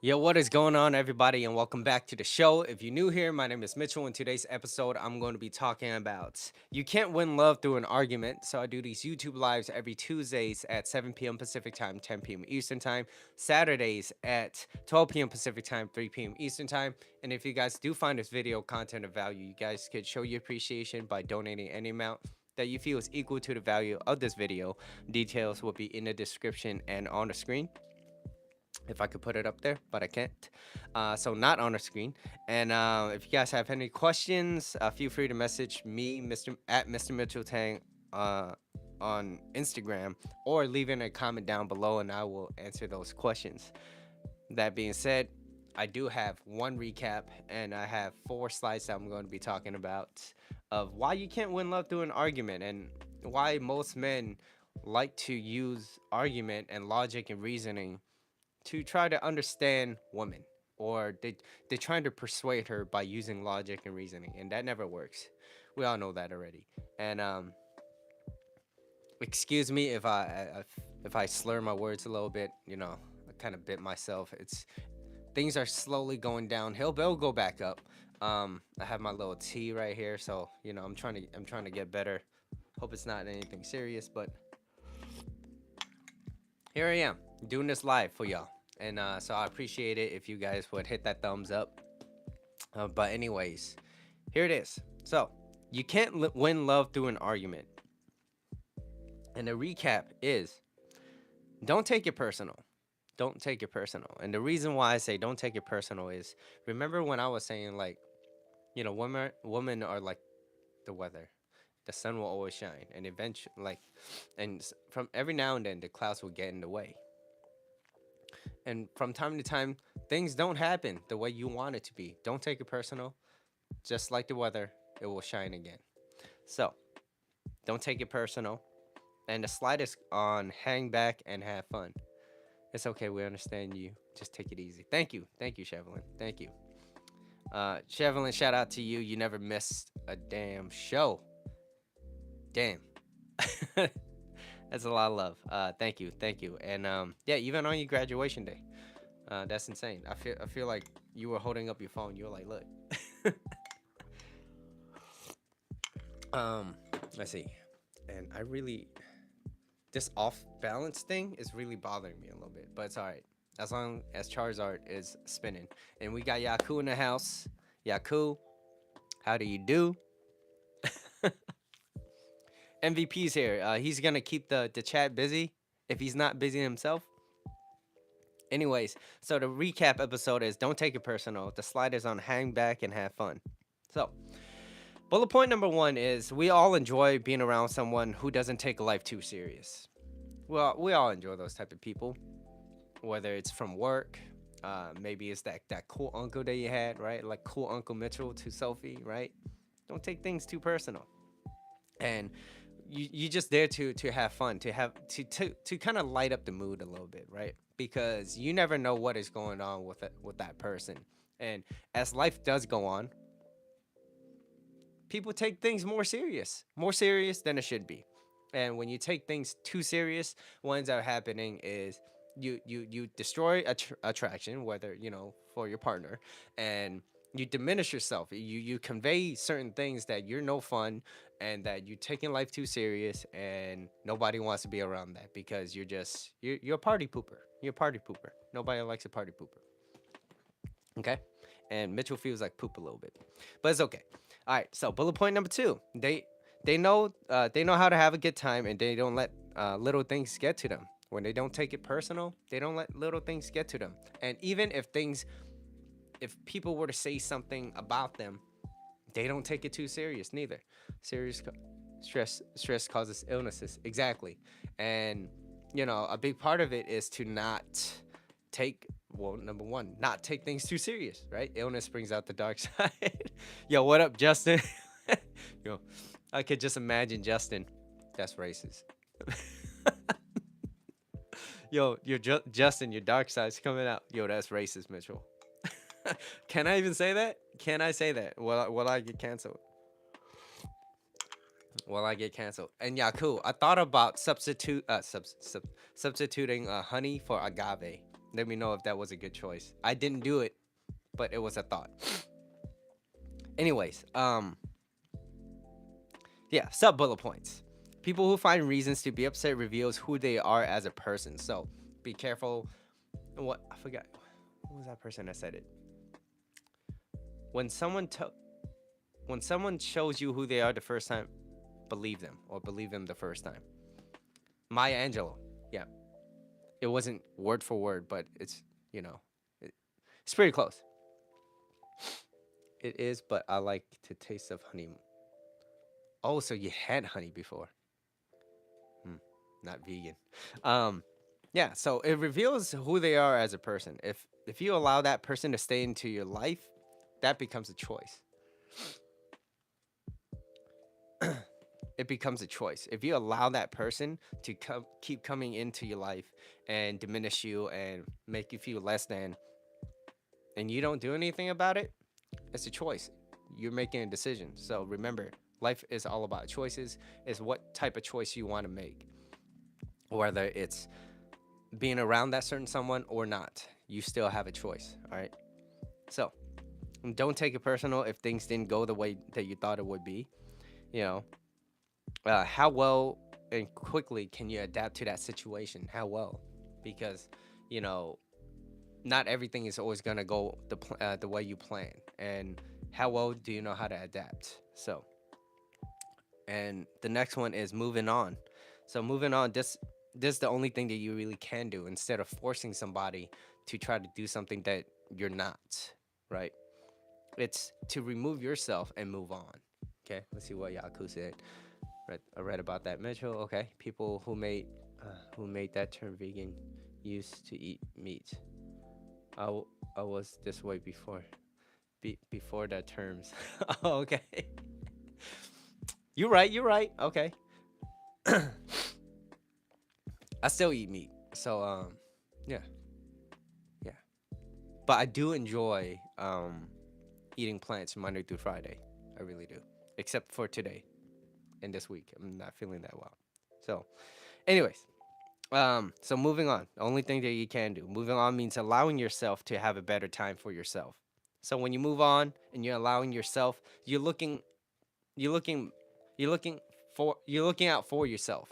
Yo, what is going on, everybody, and welcome back to the show. If you're new here, my name is Mitchell. In today's episode, I'm going to be talking about you can't win love through an argument. So, I do these YouTube lives every Tuesdays at 7 p.m. Pacific time, 10 p.m. Eastern time, Saturdays at 12 p.m. Pacific time, 3 p.m. Eastern time. And if you guys do find this video content of value, you guys could show your appreciation by donating any amount that you feel is equal to the value of this video. Details will be in the description and on the screen if I could put it up there, but I can't. So not on the screen. And if you guys have any questions, feel free to message me, Mr. Mitchell Tang, uh, on Instagram, or leave in a comment down below, and I will answer those questions. That being said, I do have one recap, and I have four slides that I'm going to be talking about of why you can't win love through an argument, and why most men like to use argument and logic and reasoning to try to understand women, or they're trying to persuade her by using logic and reasoning, and that never works. We all know that already. And excuse me if I slur my words a little bit. I kind of bit myself. It's Things are slowly going downhill, but it'll go back up. I have my little tea right here, so I'm trying to get better. Hope it's not anything serious, but here I am doing this live for y'all. And so I appreciate it if you guys would hit that thumbs up. But, anyways, here it is. So, you can't win love through an argument. And the recap is don't take it personal. Don't take it personal. And the reason why I say don't take it personal is remember when I was saying, like, women are like the weather. The sun will always shine. And eventually, from every now and then, the clouds will get in the way. And from time to time, things don't happen the way you want it to be. Don't take it personal. Just like the weather, it will shine again. So, don't take it personal. And the slide is on hang back and have fun. It's okay. We understand you. Just take it easy. Thank you. Thank you, Shevelin. Thank you. Shevelin, shout out to you. You never missed a damn show. Damn. That's a lot of love. Thank you. Thank you. And yeah, even on your graduation day. That's insane. I feel like you were holding up your phone. You were like, look. um, let's see. And I really this off balance thing is really bothering me a little bit, but it's all right as long as Charizard is spinning. And we got Yaku in the house. Yaku, how do you do? MVP's here. He's gonna keep the chat busy if he's not busy himself. Anyways, so the recap episode is don't take it personal. The slide is on hang back and have fun. So, bullet point number one is we all enjoy being around someone who doesn't take life too serious. Well, we all enjoy those type of people, whether it's from work, maybe it's that cool uncle that you had, right? Like cool Uncle Mitchell to Sophie, right? Don't take things too personal, and you just there to have fun, to kind of light up the mood a little bit, right? Because you never know what is going on with that person, and as life does go on, people take things more serious than it should be. And when you take things too serious, what ends up happening is you destroy attraction, whether for your partner, and you diminish yourself. You convey certain things that you're no fun, and that you're taking life too serious, and nobody wants to be around that because you're a party pooper. You're a party pooper. Nobody likes a party pooper. Okay, and Mitchell feels like poop a little bit, but it's okay. All right, so bullet point number two: they know how to have a good time, and they don't let little things get to them. When they don't take it personal, they don't let little things get to them. And even if people were to say something about them, they don't take it too serious neither. Serious stress causes illnesses, exactly. And a big part of it is to not take well, number one, not take things too serious, right? Illness brings out the dark side. Yo, what up, Justin? Yo, I could just imagine Justin. That's racist. Yo, Justin, your dark side's coming out. Yo, that's racist, Mitchell. Can I even say that? Can I say that? Will I get canceled? Will I get canceled? And yeah, cool. I thought about substituting honey for agave. Let me know if that was a good choice. I didn't do it, but it was a thought. Anyways, yeah, sub bullet points. People who find reasons to be upset reveals who they are as a person. So be careful. What I forgot. Who was that person that said it? When when someone shows you who they are the first time, believe them or believe them the first time. Maya Angelou. Yeah, it wasn't word for word, but it's you know, it, it's pretty close. It is, but I like to taste of honey. Oh, so you had honey before? Hmm, not vegan. Um, yeah. So it reveals who they are as a person. If you allow that person to stay into your life, that becomes a choice. It becomes a choice. If you allow that person to keep coming into your life and diminish you and make you feel less than, and you don't do anything about it, it's a choice. You're making a decision. So remember, life is all about choices. Is what type of choice you want to make, whether it's being around that certain someone or not. You still have a choice. All right. So don't take it personal if things didn't go the way that you thought it would be. You know, how well and quickly can you adapt to that situation? How well? Because you know, not everything is always gonna go the way you plan. And how well do you know how to adapt? So, and the next one is moving on. So moving on, this is the only thing that you really can do instead of forcing somebody to try to do something that you're not, right? It's to remove yourself and move on. Okay, let's see what Yaku said. I read about that. Mitchell. Okay, people who made that term vegan used to eat meat. I was this way before before that terms. Oh, okay. You're right. You're right. Okay. I still eat meat. So yeah, yeah. But I do enjoy eating plants Monday through Friday. I really do. Except for today and this week. I'm not feeling that well. So, anyways, so moving on. The only thing that you can do. Moving on means allowing yourself to have a better time for yourself. So when you move on and you're allowing yourself, you're looking you're looking out for yourself.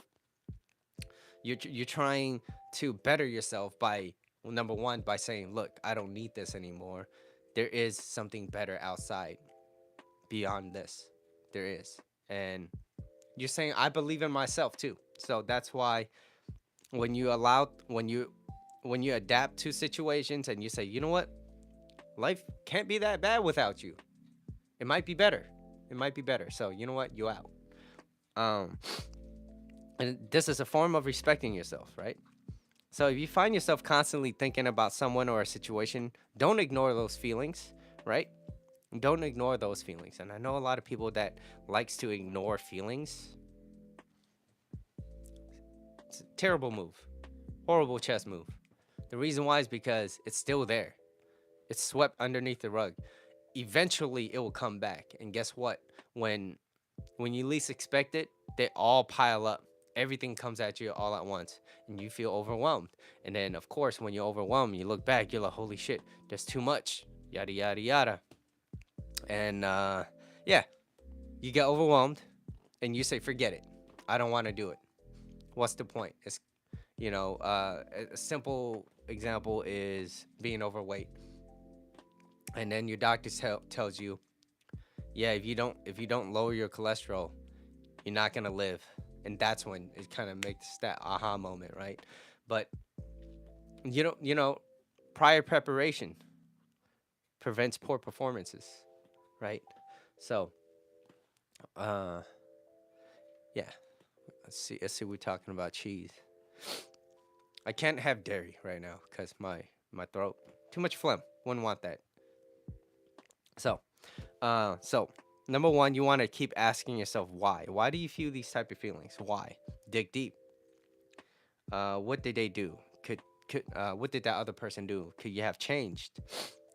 You're trying to better yourself by, well, number one, by saying, look, I don't need this anymore. There is something better outside beyond this. There is. And you're saying I believe in myself too. So that's why when you allow when you adapt to situations and you say, you know what, life can't be that bad without you. It might be better. It might be better. So you know what, you out. Um, and this is a form of respecting yourself, right? So if you find yourself constantly thinking about someone or a situation, don't ignore those feelings, right? Don't ignore those feelings. And I know a lot of people that likes to ignore feelings. It's a terrible move. Horrible chess move. The reason why is because it's still there. It's swept underneath the rug. Eventually it will come back. And guess what? When when you least expect it, they all pile up. Everything comes at you all at once and you feel overwhelmed. And then of course when you're overwhelmed, you look back, you're like, holy shit, there's too much. Yada yada yada. And yeah, you get overwhelmed and you say, forget it. I don't want to do it. What's the point? It's a simple example is being overweight. And then your doctor tells you, yeah, if you don't lower your cholesterol, you're not gonna live. And that's when it kind of makes that aha moment, right? But prior preparation prevents poor performances, right? So, uh, yeah. Let's see. We're talking about cheese. I can't have dairy right now because my throat too much phlegm. Wouldn't want that. So, so number one, you want to keep asking yourself why. Why do you feel these type of feelings? Why? Dig deep. What did they do? Could what did that other person do? Could you have changed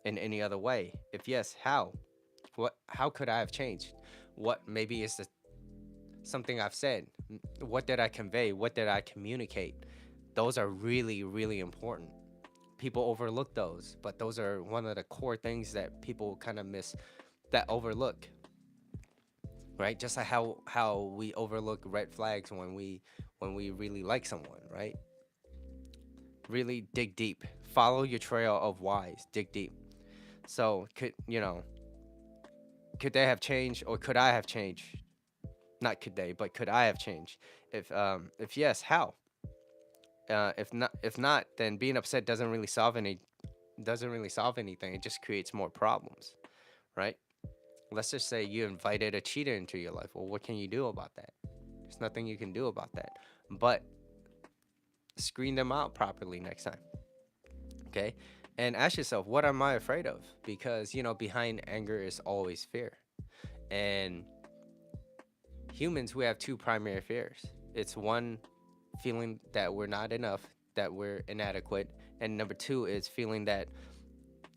in any other way? If yes, how? What? How could I have changed? What? Maybe it's something I've said. What did I convey? What did I communicate? Those are really really important. people overlook those, but those are one of the core things that people kind of miss, that overlook, right? Just like how we overlook red flags when we really like someone, right? Really dig deep, follow your trail of whys, dig deep. So could they have changed, or could I have changed? Not could they, but could I have changed? If yes, how? If not, then being upset doesn't really solve anything. It just creates more problems, right? Let's just say you invited a cheater into your life. Well, what can you do about that? There's nothing you can do about that. But screen them out properly next time. Okay? And ask yourself, what am I afraid of? Because, behind anger is always fear. And humans, we have two primary fears. It's one, feeling that we're not enough, that we're inadequate. And number two is feeling that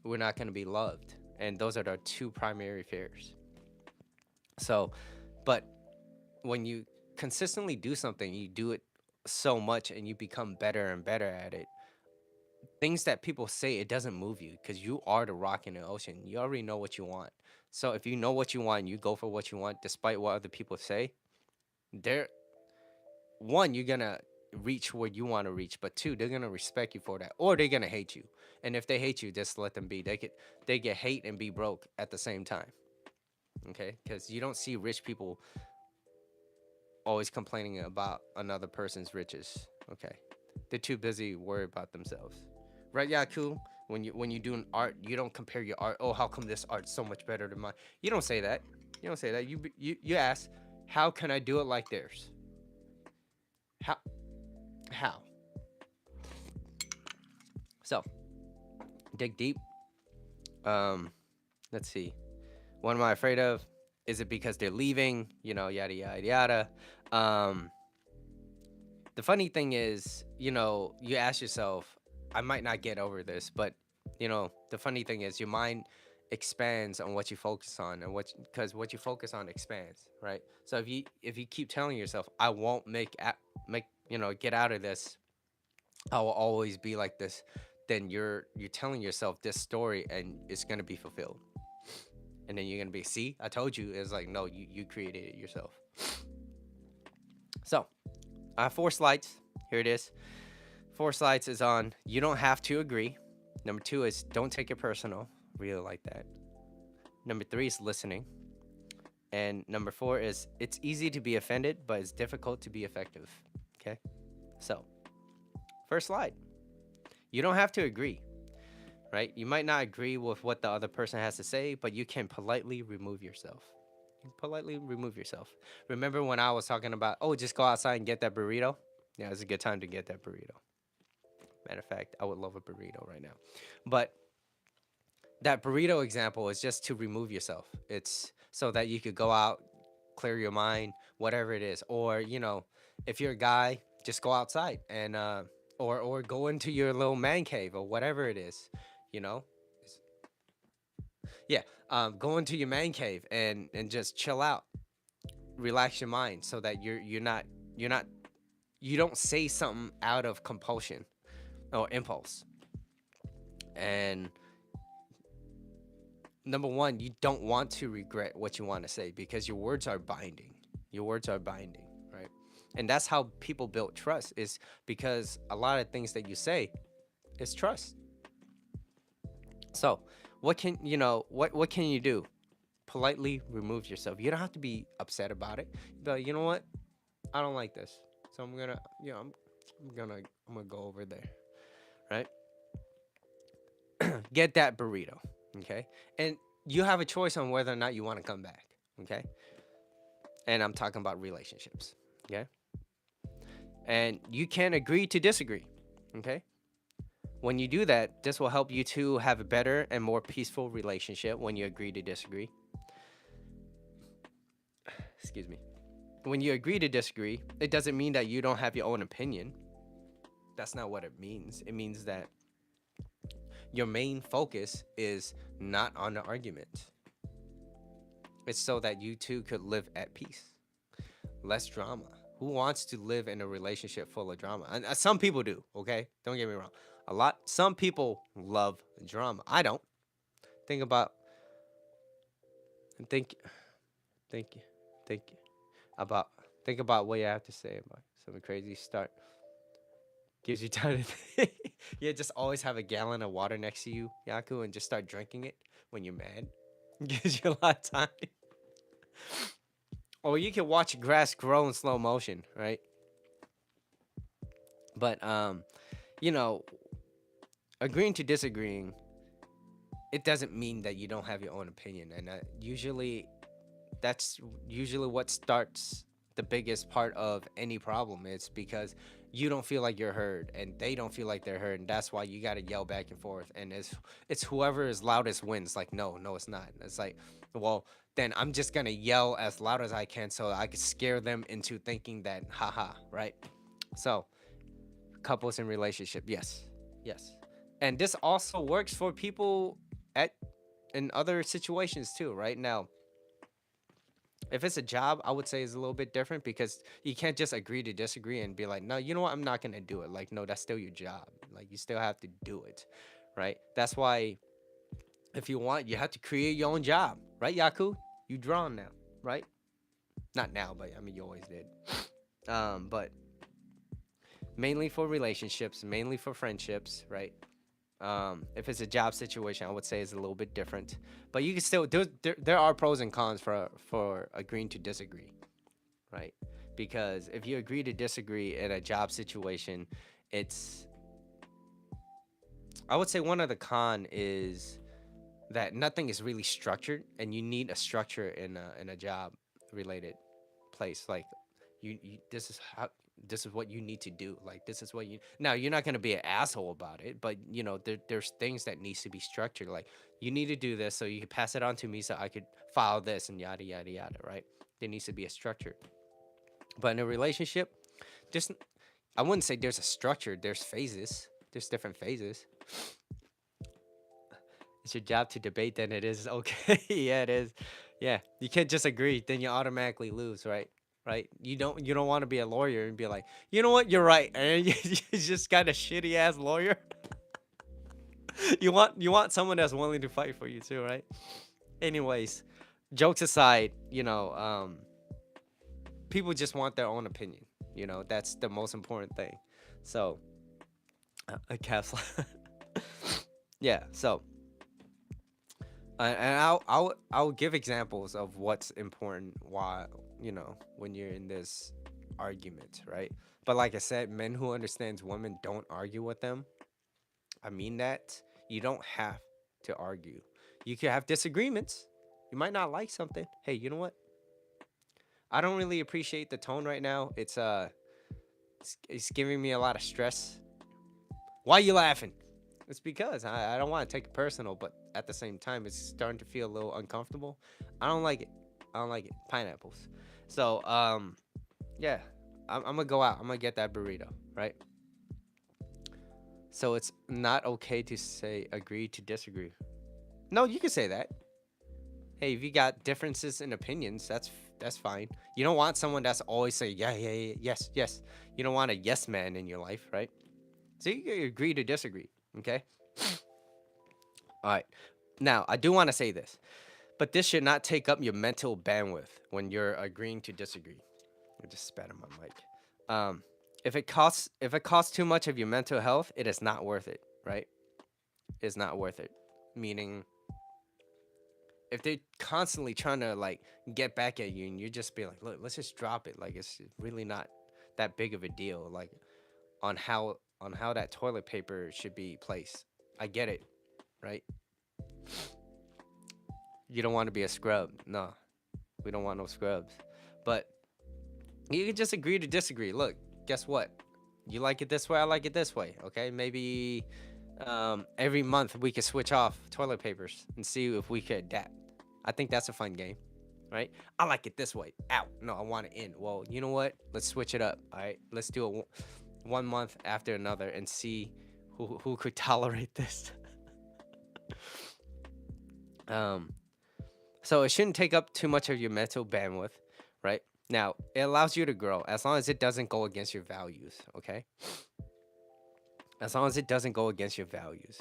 we're not going to be loved. And those are the two primary fears. So, but when you consistently do something, you do it so much and you become better and better at it. Things that people say, it doesn't move you because you are the rock in the ocean. You already know what you want. So if you know what you want and you go for what you want, despite what other people say, they're one, you're gonna reach where you want to reach, but two, they're gonna respect you for that, or they're gonna hate you. And if they hate you, just let them be. They get hate and be broke at the same time. Okay, because you don't see rich people always complaining about another person's riches. Okay, they're too busy worried about themselves, right? Yaku, when you do an art, you don't compare your art. Oh, how come this art's so much better than mine? You don't say that. You don't say that. You ask, how can I do it like theirs? How how? So dig deep. Um, let's see. What am I afraid of? Is it because they're leaving? Yada yada yada. Um, the funny thing is, you ask yourself, I might not get over this, but the funny thing is, your mind expands on what you focus on, and because what you focus on expands, right? So if you keep telling yourself, I won't make get out of this, I will always be like this, then you're telling yourself this story, and it's gonna be fulfilled. And then you're gonna be, see, I told you. It's like, no, you created it yourself. So I have 4 slides. Here it is. 4 slides is on, you don't have to agree. Number 2 is, don't take it personal. Really like that. Number 3 is listening. And number 4 is, it's easy to be offended, but it's difficult to be effective. Okay. So first slide, you don't have to agree, right? You might not agree with what the other person has to say, but you can politely remove yourself. Politely remove yourself. Remember when I was talking about, oh, just go outside and get that burrito? Yeah, it's a good time to get that burrito. Matter of fact, I would love a burrito right now. But that burrito example is just to remove yourself. It's so that you could go out, clear your mind, whatever it is. Or, if you're a guy, just go outside and or go into your little man cave or whatever it is, you know? Yeah, go into your man cave and just chill out, relax your mind, so that you're not you don't say something out of compulsion or impulse. And number one, you don't want to regret what you want to say, because your words are binding. Your words are binding, right? And that's how people build trust, is because a lot of things that you say is trust. So what can you do? Politely remove yourself. You don't have to be upset about it. But you know what? I don't like this. So I'm gonna, I'm gonna go over there, right? Get that burrito, okay? And you have a choice on whether or not you want to come back, okay? And I'm talking about relationships, okay? And you can agree to disagree, okay? When you do that, this will help you to have a better and more peaceful relationship when you agree to disagree. Excuse me. When you agree to disagree, it doesn't mean that you don't have your own opinion. That's not what it means. It means that your main focus is not on the argument. It's so that you two could live at peace. Less drama, Who wants to live in a relationship full of drama? And some people do, okay? Don't get me wrong. Some people love drama. I don't. Think about, think, think, think about, think about what you have to say about something crazy. Start gives you time to think. Yeah, just always have a gallon of water next to you, Yaku, and just start drinking it when you're mad. Gives you a lot of time. Or you can watch grass grow in slow motion, right? But you know, agreeing to disagreeing, it doesn't mean that you don't have your own opinion, and that's usually what starts the biggest part of any problem. It's because you don't feel like you're heard and they don't feel like they're heard, and that's why you got to yell back and forth, and it's whoever is loudest wins. Like, no, it's not. It's like, well, then I'm just gonna yell as loud as I can so I could scare them into thinking that haha, right? So couples in relationship, yes, and this also works for people at in other situations too. Right now, if it's a job, I would say is a little bit different because you can't just agree to disagree and be like, no, you know what, I'm not gonna do it. Like, no, that's still your job. Like, you still have to do it, right? That's why if you want, you have to create your own job, right, Yaku? You drawn now, right? Not now, but I mean, you always did. But mainly for relationships, mainly for friendships, right? If it's a job situation, I would say it's a little bit different. But you can still there are pros and cons for agreeing to disagree, right? Because if you agree to disagree in a job situation, it's I would say one of the con is that nothing is really structured, and you need a structure in a job related place. Like, you this is what you need to do. Like, this is what you now you're not going to be an asshole about it, but there's things that needs to be structured. Like, you need to do this so you can pass it on to me so I could file this and yada yada yada, right? There needs to be a structure. But in a relationship, just I wouldn't say there's a structure. There's phases. There's different phases. It's your job to debate. Then it is okay. Yeah, it is. Yeah, you can't just agree. Then you automatically lose, right? Right? You don't want to be a lawyer and be like, you know what, you're right, and you just got a shitty ass lawyer. You want someone that's willing to fight for you too, right? Anyways, jokes aside, people just want their own opinion. That's the most important thing. So, a caps. Yeah. So, and I'll give examples of what's important while when you're in this argument, right? But like I said, men who understands women don't argue with them. I mean that you don't have to argue. You can have disagreements. You might not like something. Hey, you know what? I don't really appreciate the tone right now. It's giving me a lot of stress. Why are you laughing? It's because I don't want to take it personal, but at the same time, it's starting to feel a little uncomfortable. I don't like it. I don't like it. Pineapples. So, yeah, I'm gonna go out. I'm gonna get that burrito, right? So it's not okay to say agree to disagree. No, you can say that. Hey, if you got differences in opinions, that's fine. You don't want someone that's always say yeah, yes, yes. You don't want a yes man in your life, right? So you can agree to disagree. Okay. All right. Now, I do want to say this, but this should not take up your mental bandwidth when you're agreeing to disagree. I just spat on my mic. Um, if it costs too much of your mental health, it is not worth it, right? It's not worth it. Meaning, if they're constantly trying to like get back at you, and you just be like, look, let's just drop it. Like, it's really not that big of a deal. Like, on how that toilet paper should be placed. I get it, right? You don't want to be a scrub. No, we don't want no scrubs. But you can just agree to disagree. Look, guess what? You like it this way, I like it this way. Okay, maybe every month we could switch off toilet papers and see if we could adapt. I think that's a fun game, right? I like it this way. Out. No, I want it in. Well, you know what? Let's switch it up. All right, let's do it one month after another and see who could tolerate this. um, so it shouldn't take up too much of your mental bandwidth, right? Now, it allows you to grow as long as it doesn't go against your values, okay? As long as it doesn't go against your values.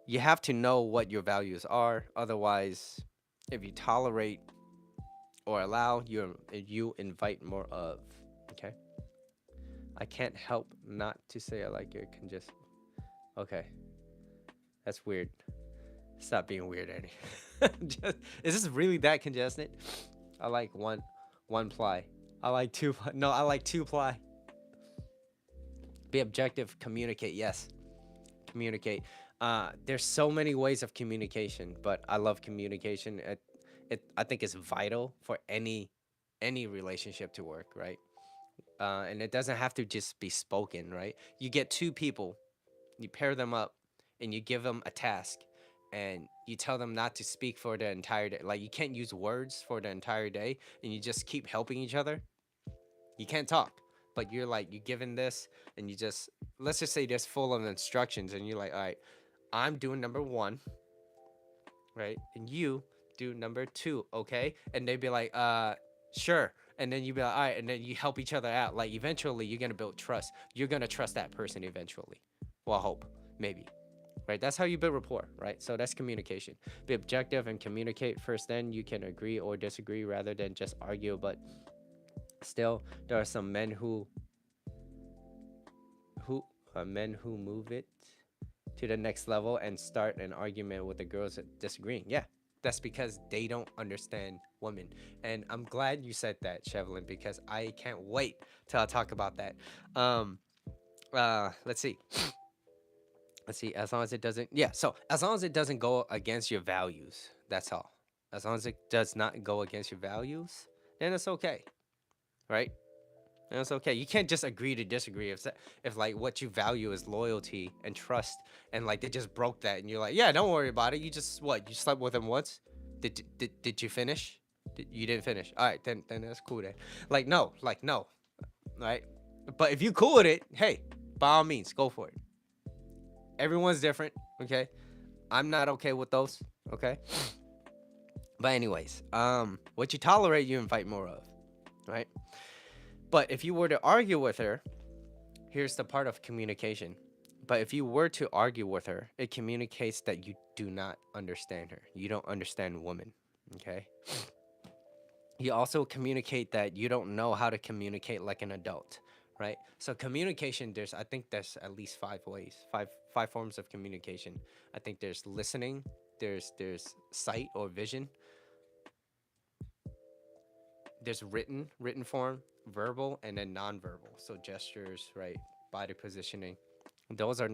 You have to know what your values are. Otherwise, if you tolerate or allow, you invite more of, okay? I can't help not to say I like your congestion. Okay, that's weird. Stop being weird, Eddie. Just, is this really that congested? I like one ply. I like two. No, I like two ply. Be objective. Communicate. Yes, communicate. There's so many ways of communication, but I love communication. I think it's vital for any relationship to work, right? And it doesn't have to just be spoken, right? You get two people, you pair them up, and you give them a task, and you tell them not to speak for the entire day. Like you can't use words for the entire day, and you just keep helping each other. You can't talk, but you're given this, and you just let's just say this full of instructions, and you're like, all right, I'm doing number one, right, and you do number two, okay? And they'd be like, sure. And then you be like, all right, and then you help each other out. Like eventually, you're gonna build trust. You're gonna trust that person eventually. Well, I hope, maybe, right? That's how you build rapport, right? So that's communication. Be objective and communicate first, then you can agree or disagree rather than just argue. But still, there are some who men who move it to the next level and start an argument with the girls disagreeing. Yeah, that's because they don't understand women. And I'm glad you said that, Shevlin, because I can't wait till I talk about that. Um, let's see. Let's see. As long as it doesn't, yeah. So as long as it doesn't go against your values, that's all. As long as it does not go against your values, then it's okay, right? And it's okay. You can't just agree to disagree if like what you value is loyalty and trust, and like they just broke that, and you're like, yeah, don't worry about it. You just what? You slept with him once? Did you finish? You didn't finish. All right, then that's cool then. Like no, right? But if you cool with it, hey, by all means, go for it. Everyone's different, okay? I'm not okay with those, okay? But anyways, what you tolerate, you invite more of, right? But if you were to argue with her, here's the part of communication. But if you were to argue with her, it communicates that you do not understand her. You don't understand women. Okay. You also communicate that you don't know how to communicate like an adult, right? So communication, I think there's at least five ways, five forms of communication. I think there's listening, there's sight or vision, there's written form, verbal, and then nonverbal. So gestures, right? Body positioning. Those are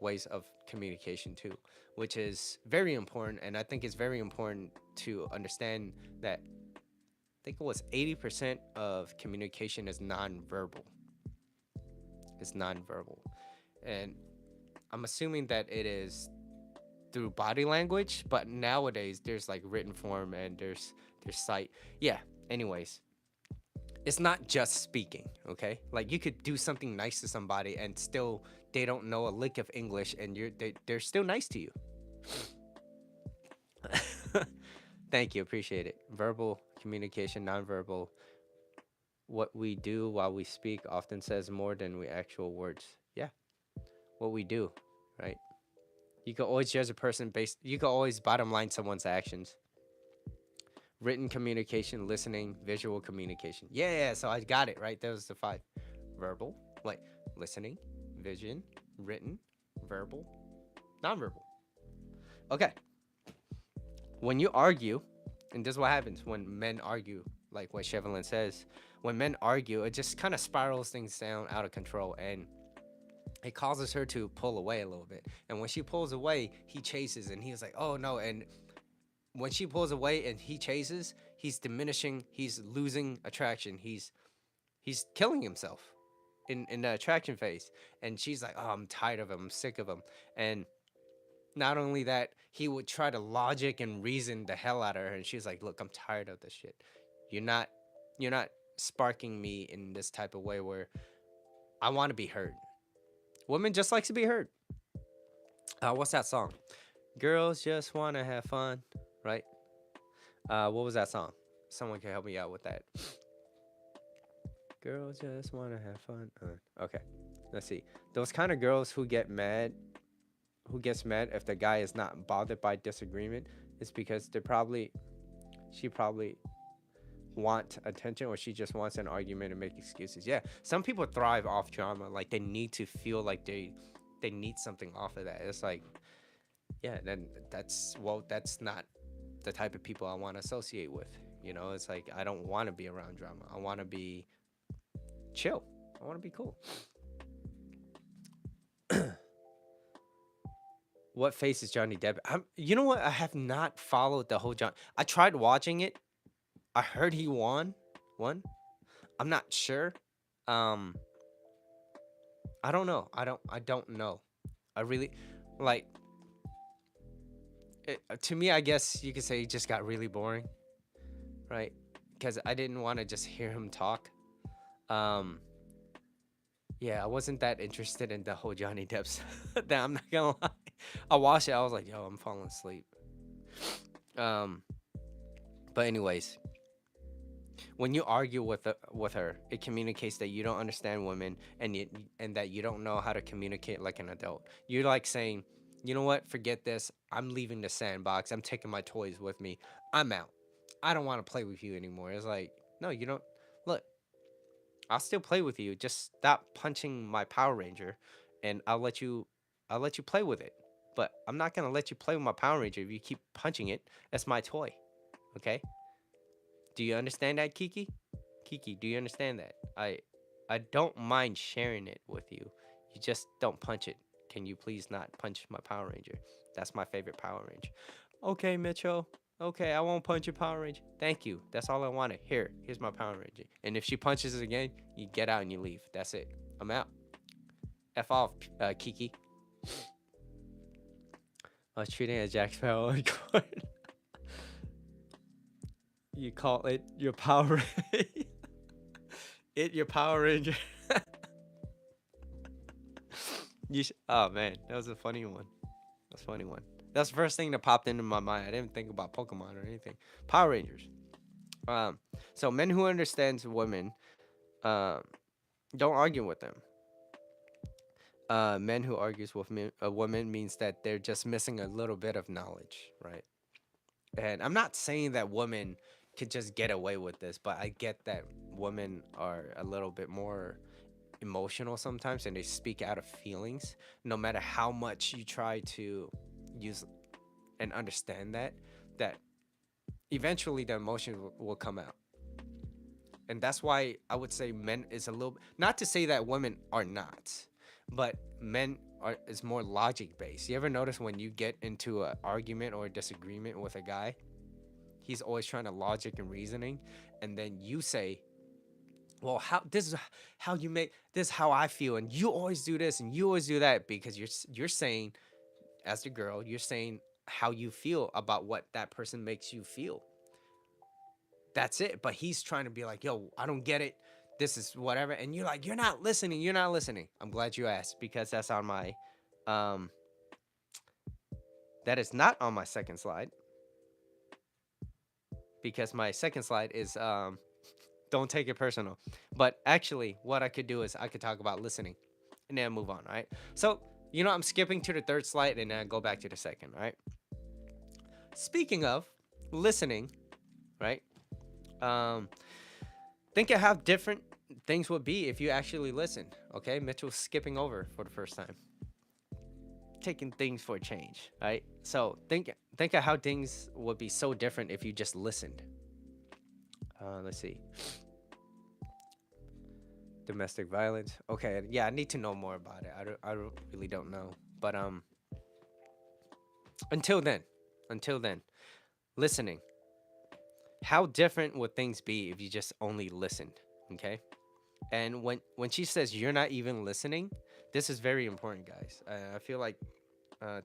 ways of communication too, which is very important. And I think it's very important to understand that I think it was 80% of communication is nonverbal. It's nonverbal. And I'm assuming that it is through body language, but nowadays there's like written form and there's sight. Yeah. Anyways, it's not just speaking, okay? Like you could do something nice to somebody and still they don't know a lick of English and they're still nice to you. Thank you, appreciate it. Verbal communication, nonverbal. What we do while we speak often says more than we actual words. Yeah, what we do, right? You can always judge a person based. You can always bottom line someone's actions. Written communication, listening, visual communication. Yeah, so I got it right. Those are the five. Verbal, like listening, vision, written, verbal, nonverbal. Okay. When you argue, and this is what happens when men argue, like what Chevelin says, when men argue, it just kind of spirals things down out of control and it causes her to pull away a little bit. And when she pulls away, he chases and he's like, oh no. And when she pulls away and he chases, he's diminishing, he's losing attraction, he's killing himself in the attraction phase. And she's like, oh, I'm tired of him, I'm sick of him. And not only that, he would try to logic and reason the hell out of her, and she's like, look, I'm tired of this shit. You're not you're not sparking me in this type of way where I want to be heard. Women just likes to be heard. What's that song? Girls just want to have fun, right? What was that song? someone can help me out with that. Girls just want to have fun. Okay, let's see. Those kind of girls who gets mad if the guy is not bothered by disagreement, is because she probably want attention, or she just wants an argument and make excuses. Yeah, some people thrive off drama. Like they need to feel like they need something off of that. It's like, yeah, then that's not the type of people I want to associate with. It's like I don't want to be around drama. I want to be chill. I want to be cool. What face is Johnny Depp? You know what? I have not followed the whole John. I tried watching it. I heard he won. I'm not sure. Um, I don't know. I don't know. I really like it, to me. I guess you could say he just got really boring, right? Because I didn't want to just hear him talk. Um, yeah, I wasn't that interested in the whole Johnny Depp's. That I'm not gonna lie. I watched it. I was like, yo, I'm falling asleep. Um, but anyways, when you argue with her, it communicates that you don't understand women, and that you don't know how to communicate like an adult. You're like saying, you know what? Forget this. I'm leaving the sandbox. I'm taking my toys with me. I'm out. I don't want to play with you anymore. It's like, no, you don't. Look, I'll still play with you. Just stop punching my Power Ranger, and I'll let you play with it. But I'm not gonna let you play with my Power Ranger if you keep punching it. That's my toy. Okay? Do you understand that, Kiki? Kiki, do you understand that? I don't mind sharing it with you. You just don't punch it. Can you please not punch my Power Ranger? That's my favorite Power Ranger. Okay, Mitchell. Okay, I won't punch your Power Ranger. Thank you. That's all I wanted. Here's my Power Ranger. And if she punches it again, you get out and you leave. That's it. I'm out. F off, Kiki. I was treating it as Jack Sparrow. You call it your Power Ranger. It your Power Ranger. Oh man, that was a funny one. That's a funny one. That's the first thing that popped into my mind. I didn't think about Pokemon or anything. Power Rangers. Um, so men who understands women, um, don't argue with them. Men who argues with a woman means that they're just missing a little bit of knowledge, right? And I'm not saying that women could just get away with this, but I get that women are a little bit more emotional sometimes, and they speak out of feelings. No matter how much you try to use and understand that eventually the emotion will come out. And that's why I would say men is a little, not to say that women are not, but men are is more logic based. You ever notice when you get into an argument or a disagreement with a guy, he's always trying to logic and reasoning, and then you say, well, how this is how you make this, how I feel, and you always do this and you always do that, because you're saying, as the girl, you're saying how you feel about what that person makes you feel. That's it. But he's trying to be like, yo, I don't get it. This is whatever. And you're like, you're not listening. You're not listening. I'm glad you asked, because that's on my um that is not on my second slide, because my second slide is don't take it personal. But actually what I could do is I could talk about listening and then move on, right? So, I'm skipping to the third slide and then I go back to the second, right? Speaking of listening, right? Um, think of how different things would be if you actually listened. Okay, Mitchell's skipping over for the first time, taking things for a change, right? So think of how things would be so different if you just listened. Let's see. Domestic violence. Okay, yeah, I need to know more about it. Really don't know. But until then, until then, listening. How different would things be if you just only listened? Okay. And when she says you're not even listening, this is very important, guys. I feel like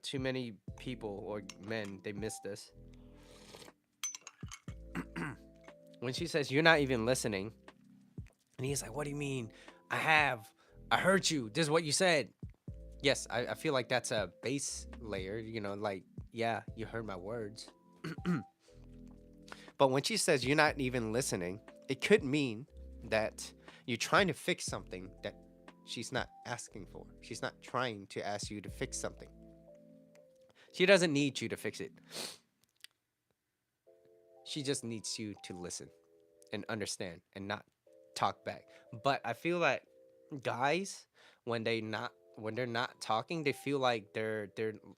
too many people or men, they miss this. When she says you're not even listening, and he's like, what do you mean? I heard you. This is what you said. Yes, I feel like that's a base layer, like, yeah, you heard my words. But when she says you're not even listening, it could mean that you're trying to fix something that she's not asking for. She's not trying to ask you to fix something. She doesn't need you to fix it. She just needs you to listen and understand and not talk back. But I feel like guys, when they're not talking, they feel like they're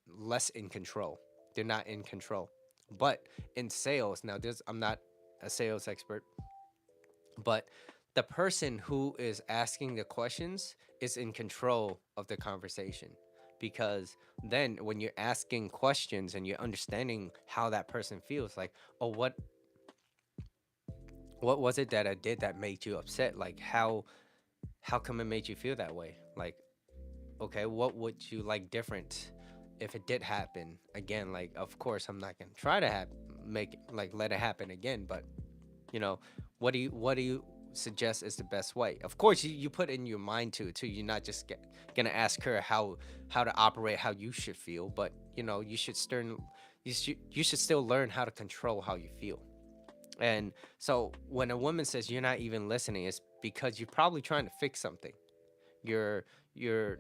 less in control. They're not in control. But in sales, now this I'm not a sales expert, but the person who is asking the questions is in control of the conversation, because then when you're asking questions and you're understanding how that person feels, like, oh, what was it that I did that made you upset? Like, how come it made you feel that way? Like, okay, what would you like different if it did happen again? Like, of course I'm not gonna try to make like let it happen again, but you know, what do you suggest is the best way? Of course you put in your mind to it too. You're not just gonna ask her how to operate, how you should feel, but you should still learn how to control how you feel. And so when a woman says you're not even listening, it's because you're probably trying to fix something. You're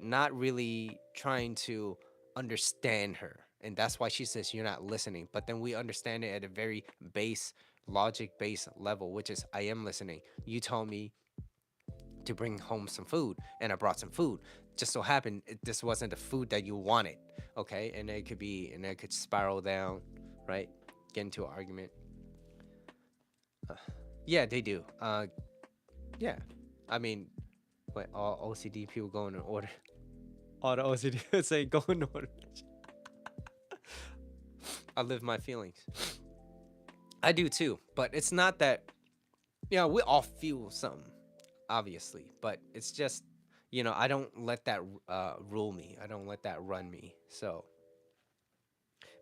not really trying to understand her. And that's why she says you're not listening. But then we understand it at a very base, logic based level, which is I am listening. You told me to bring home some food, and I brought some food. Just so happened this wasn't the food that you wanted. Okay. And it could spiral down, right? Get into an argument. Yeah, they do. Yeah. I mean, what, all OCD people go in order. All the OCD say go in order. I live my feelings. I do too, but it's not that. We all feel something, obviously, but it's just I don't let that rule me. I don't let that run me. So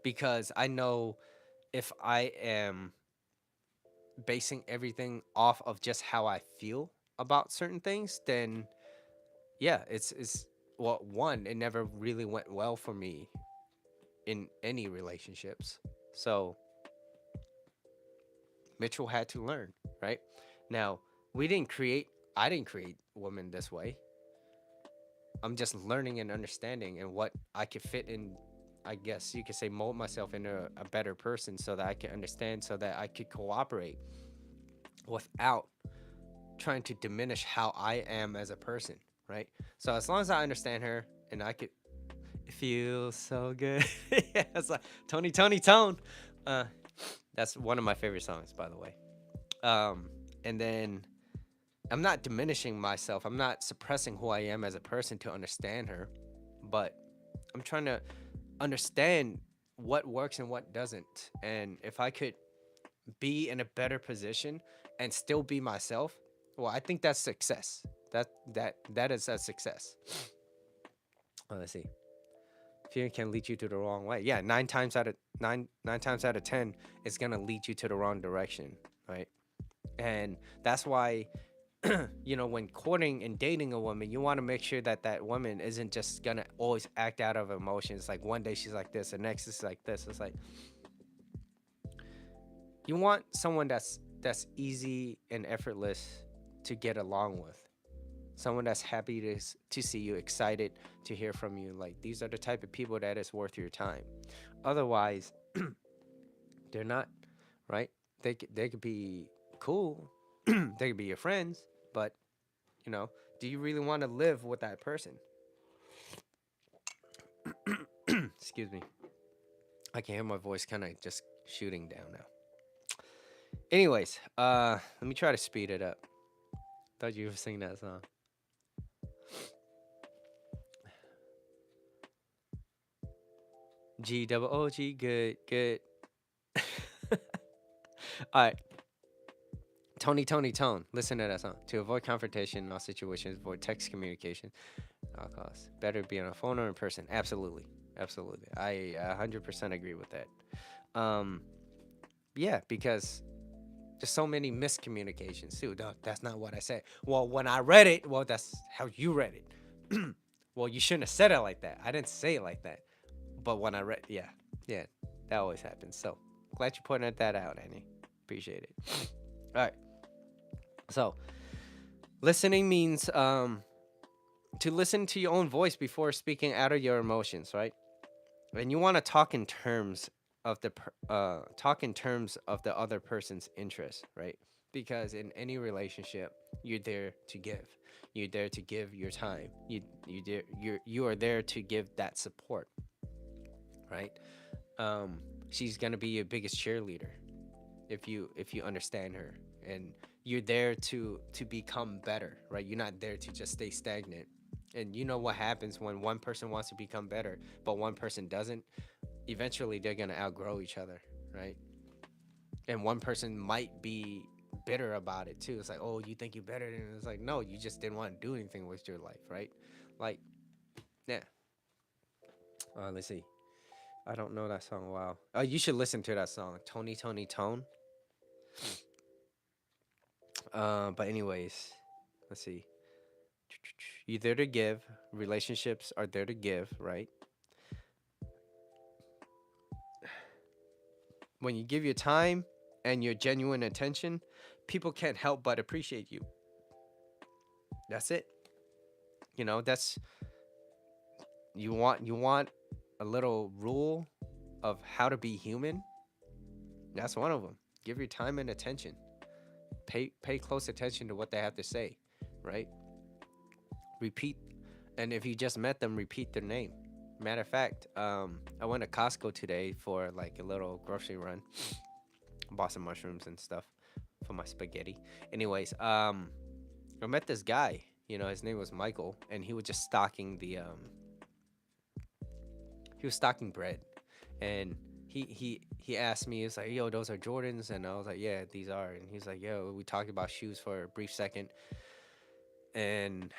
because I know if I am basing everything off of just how I feel about certain things, then yeah, it's well, one, it never really went well for me in any relationships. So Mitchell had to learn, right? Now, we didn't create I didn't create women this way. I'm just learning and understanding and what I could fit in. I guess you could say mold myself into a better person so that I can understand, so that I could cooperate without trying to diminish how I am as a person, right? So as long as I understand her and I could, it feels so good. Yeah, it's like Tony Tone. Uh, that's one of my favorite songs, by the way. And then I'm not diminishing myself. I'm not suppressing who I am as a person to understand her, but I'm trying to understand what works and what doesn't. And if I could be in a better position and still be myself, well, I think that's success. That is a success. Let's see. Fear can lead you to the wrong way. Yeah, nine times out of 10, it's gonna lead you to the wrong direction, right? And that's why when courting and dating a woman, you want to make sure that that woman isn't just gonna always act out of emotions. Like one day she's like this, the next is like this. It's like you want someone that's easy and effortless to get along with. Someone that's happy to see you, excited to hear from you. Like these are the type of people that is worth your time. Otherwise, they're not, right? They could be cool, they could be your friends, but do you really want to live with that person? Excuse me. I can hear my voice kind of just shooting down now. Anyways, let me try to speed it up. Thought you were singing that song. G-double-O-G, good, good. All right. Tony Tone. Listen to that song. To avoid confrontation in all situations, avoid text communication at all costs. Better be on a phone or in person. Absolutely. Absolutely. I 100% agree with that. Yeah, because there's so many miscommunications too. No, that's not what I said. Well, when I read it, well, that's how you read it. Well, you shouldn't have said it like that. I didn't say it like that. But when I read, yeah, that always happens. So glad you pointed that out, Annie. Appreciate it. All right. So listening means to listen to your own voice before speaking out of your emotions, right? And you want to talk in terms of talk in terms of the other person's interest, right? Because in any relationship, you're there to give. You're there to give your time. You are there to give that support, right? Um, she's gonna be your biggest cheerleader if you understand her, and you're there to become better, right? You're not there to just stay stagnant. And you know what happens when one person wants to become better but one person doesn't? Eventually they're gonna outgrow each other, right? And one person might be bitter about it too. It's like, oh, you think you're better than, it's like, no, you just didn't want to do anything with your life, right? Like, yeah. Let's see. I don't know that song. Wow. Oh, you should listen to that song, Tony Tony Tone. But anyways, let's see. You're there to give. Relationships are there to give, right? When you give your time and your genuine attention, people can't help but appreciate you. That's it. That's you want a little rule of how to be human. That's one of them. Give your time and attention. Pay close attention to what they have to say, right? Repeat, and if you just met them, repeat their name. Matter of fact, I went to Costco today for like a little grocery run. Bought some mushrooms and stuff for my spaghetti. Anyways, I met this guy. His name was Michael, and he was just stocking he was stocking bread, and he asked me, he's like, "Yo, those are Jordans," and I was like, "Yeah, these are." And he's like, "Yo," we talked about shoes for a brief second, and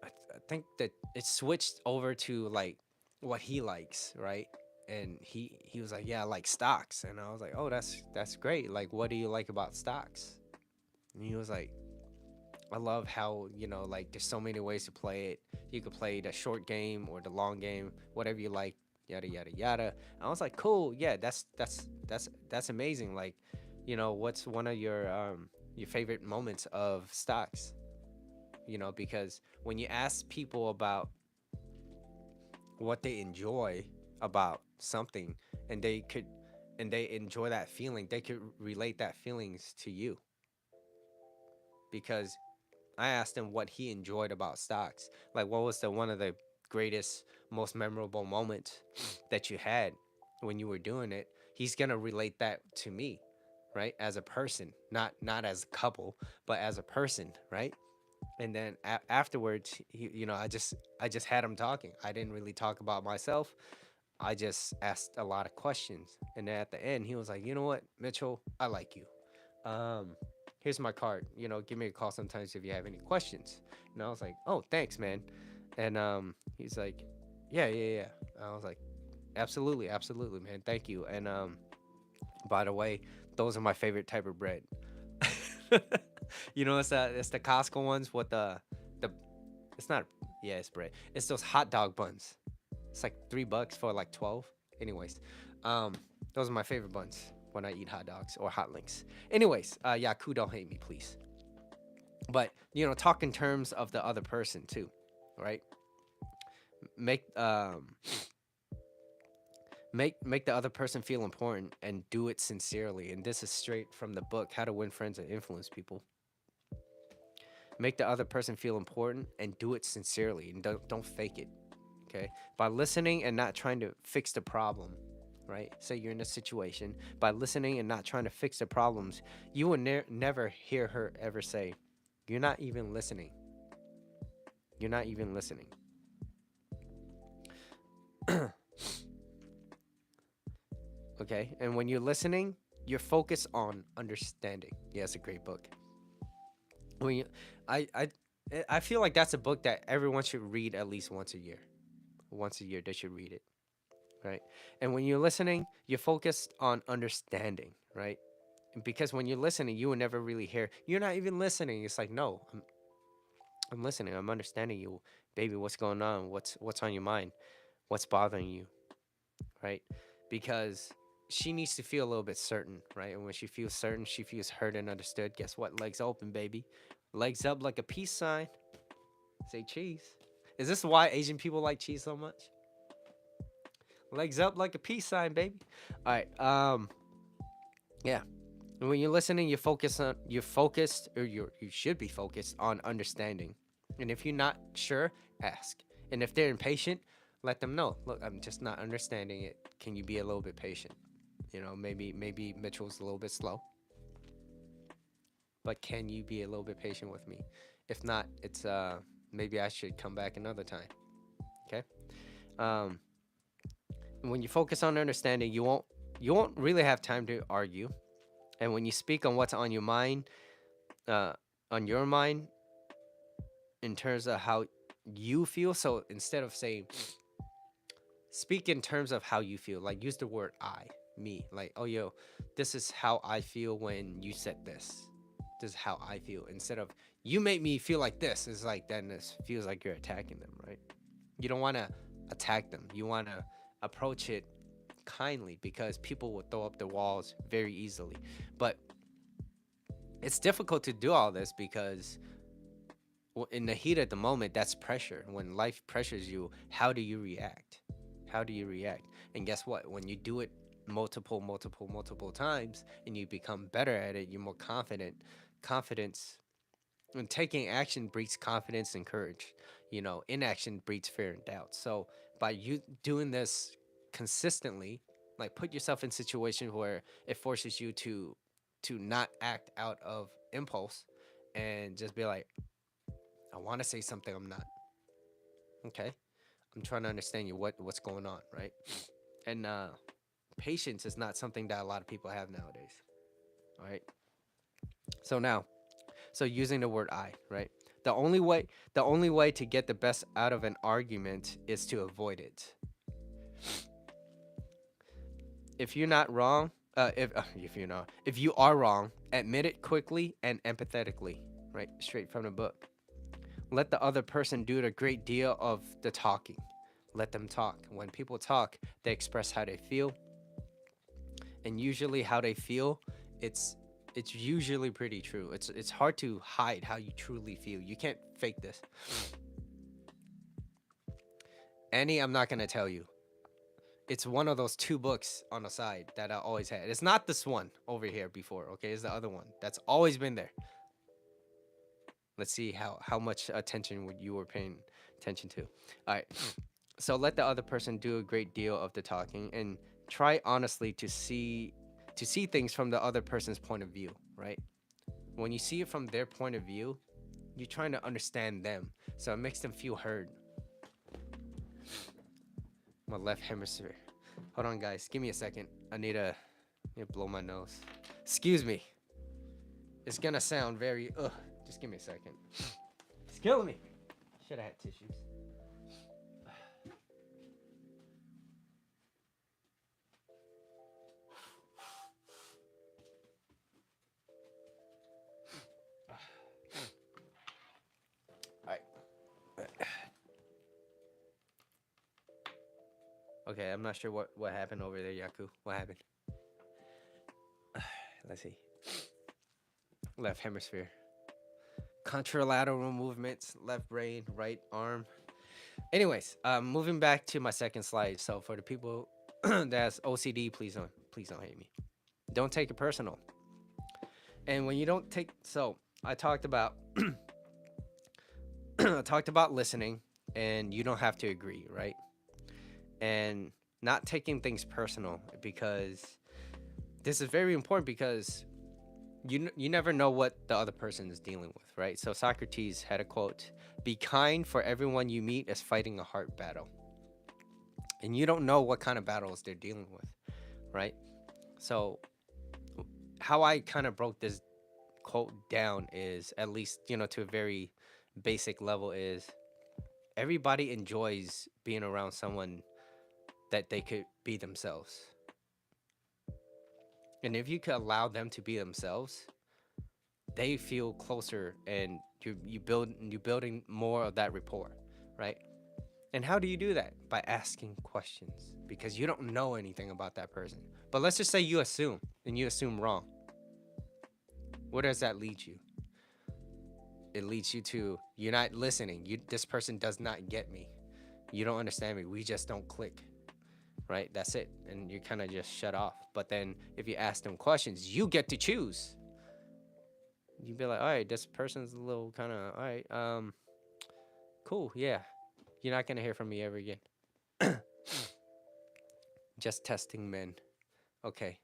I think that it switched over to like what he likes, right? And he was like, "Yeah, I like stocks," and I was like, "Oh, that's great. Like, what do you like about stocks?" And he was like, "I love how like there's so many ways to play it. You could play the short game or the long game, whatever you like, yada yada yada." And I was like, "Cool, yeah, that's amazing. Like, what's one of your favorite moments of stocks?" Because when you ask people about what they enjoy about something, and they enjoy that feeling, they could relate that feelings to you. Because I asked him what he enjoyed about stocks. Like, what was the one of the greatest, most memorable moments that you had when you were doing it? He's gonna relate that to me, right? As a person, not as a couple, but as a person, right? And then afterwards, I just had him talking. I didn't really talk about myself. I just asked a lot of questions, and then at the end, he was like, "You know what, Mitchell, I like you. Um, here's my card. Give me a call sometimes if you have any questions." And I was like, "Oh, thanks, man." And he's like, "Yeah, yeah, yeah." I was like, "Absolutely, absolutely, man. Thank you." And by the way, those are my favorite type of bread. It's the Costco ones with the it's not, yeah, it's bread. It's those hot dog buns. It's like $3 for like 12. Anyways, um, those are my favorite buns when I eat hot dogs or hot links. Anyways, Yaku, don't hate me, please. But talk in terms of the other person too, right? Make make the other person feel important and do it sincerely. And this is straight from the book, How to Win Friends and Influence People. Make the other person feel important and do it sincerely, and don't fake it. Okay, by listening and not trying to fix the problem, right? Say you're in a situation, by listening and not trying to fix the problems, you will never hear her ever say, "You're not even listening. You're not even listening." Okay, and when you're listening, you're focused on understanding. Yeah, it's a great book. When you, I feel like that's a book that everyone should read at least once a year. Once a year, they should read it, right? And when you're listening, you're focused on understanding, right? Because when you're listening, you will never really hear. You're not even listening. It's like, no, I'm listening. I'm understanding you, baby. What's going on? What's on your mind? What's bothering you, right? Because she needs to feel a little bit certain, right? And when she feels certain, she feels heard and understood. Guess what? Legs open, baby. Legs up like a peace sign. Say cheese. Is this why Asian people like cheese so much? Legs up like a peace sign, baby. All right. Yeah. When you're listening, you're focused, or you should be focused on understanding. And if you're not sure, ask. And if they're impatient, let them know. Look, I'm just not understanding it. Can you be a little bit patient? Maybe Mitchell's a little bit slow, but can you be a little bit patient with me? If not, it's maybe I should come back another time. Okay. Um, when you focus on understanding, you won't really have time to argue. And when you speak on what's uh, on your mind in terms of how you feel, so instead of saying speak in terms of how you feel, like use the word I, me, like, oh yo, this is how I feel when you said this. This is how I feel. Instead of you make me feel like this, it's like then this feels like you're attacking them, right? You don't want to attack them. You want to approach it kindly, because people will throw up the walls very easily. But it's difficult to do all this because in the heat of the moment, that's pressure. When life pressures you, how do you react? How do you react? And guess what? When you do it multiple times and you become better at it, you're more confident. Confidence, when taking action breeds confidence and courage. Inaction breeds fear and doubt. So by you doing this consistently, like put yourself in situations where it forces you to not act out of impulse and just be like, I want to say something, I'm not. Okay. I'm trying to understand you, what's going on, right? And patience is not something that a lot of people have nowadays. All right. So now, using the word I, right? The only way to get the best out of an argument is to avoid it. If you're not wrong, if you are wrong, admit it quickly and empathetically, right? Straight from the book. Let the other person do a great deal of the talking. Let them talk. When people talk, they express how they feel, and usually how they feel, it's it's usually pretty true. It's hard to hide how you truly feel. You can't fake this. Annie, I'm not gonna tell you. It's one of those two books on the side that I always had. It's not this one over here before, okay? It's the other one that's always been there. Let's see how much attention would you were paying attention to. All right. So let the other person do a great deal of the talking, and try honestly to see things from the other person's point of view, right? When you see it from their point of view, you're trying to understand them, so it makes them feel heard. My left hemisphere. Hold on, guys. Give me a second. I need to blow my nose. Excuse me. It's gonna sound very ugh. Just give me a second. It's killing me. Should have had tissues. All right. Okay, I'm not sure what happened over there, Yaku. What happened? Let's see. Left hemisphere. Contralateral movements, left brain, right arm. Anyways, moving back to my second slide. So for the people that's OCD, please don't hate me. Don't take it personal. And when you don't take, so I talked about I talked about listening, and you don't have to agree, right? And not taking things personal, because this is very important, because you never know what the other person is dealing with, right? So Socrates had a quote: "Be kind, for everyone you meet is fighting a heart battle." And you don't know what kind of battles they're dealing with, right? So how I kind of broke this quote down is, at least to a very basic level, is everybody enjoys being around someone that they could be themselves. And if you could allow them to be themselves, they feel closer, and you're building more of that rapport, right? And how do you do that? By asking questions. because you don't know anything about that person. But let's just say you assume and you assume wrong. Where does that lead you? It leads you to you're not listening. This person does not get me. You don't understand me. We just don't click. Right? That's it. And you kind of just shut off. But then if you ask them questions, you get to choose. You'd be like, all right, this person's a little kind of, all right, cool, yeah. You're not gonna hear from me ever again. Just testing men. Okay.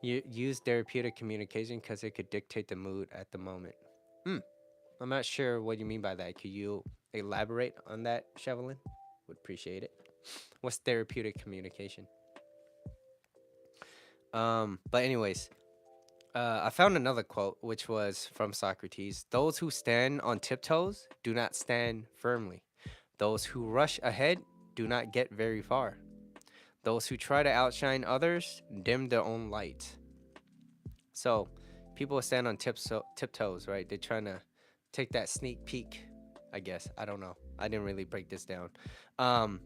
You use therapeutic communication because it could dictate the mood at the moment. Hmm. I'm not sure what you mean by that. Could you elaborate on that, Shevelin? Would appreciate it. What's therapeutic communication? But anyways, I found another quote which was from Socrates. Those who stand on tiptoes do not stand firmly. Those who rush ahead do not get very far. Those who try to outshine others dim their own light. So, people stand on tiptoes, right? They're trying to take that sneak peek, I guess. I don't know. I didn't really break this down. Um,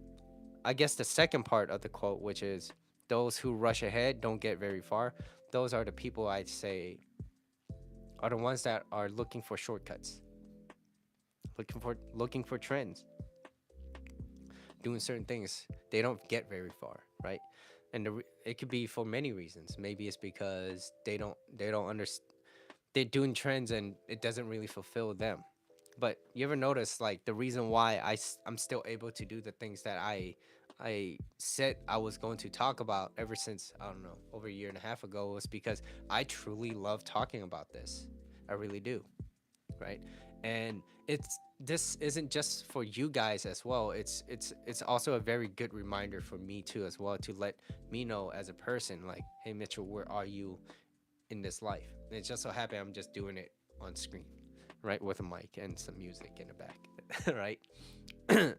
I guess the second part of the quote, which is those who rush ahead don't get very far. Those are the people I'd say are the ones that are looking for shortcuts, looking for trends, doing certain things. They don't get very far, right? And it could be for many reasons. Maybe it's because they don't understand. They're doing trends and it doesn't really fulfill them. But you ever notice like the reason why I'm still able to do the things that I said I was going to talk about ever since, I don't know, over a year and a half ago, was because I truly love talking about this. I really do, right? And this isn't just for you guys as well. It's also a very good reminder for me too as well, to let me know as a person, like, hey Mitchell, where are you in this life? And it just so happened I'm just doing it on screen, right, with a mic and some music in the back, right?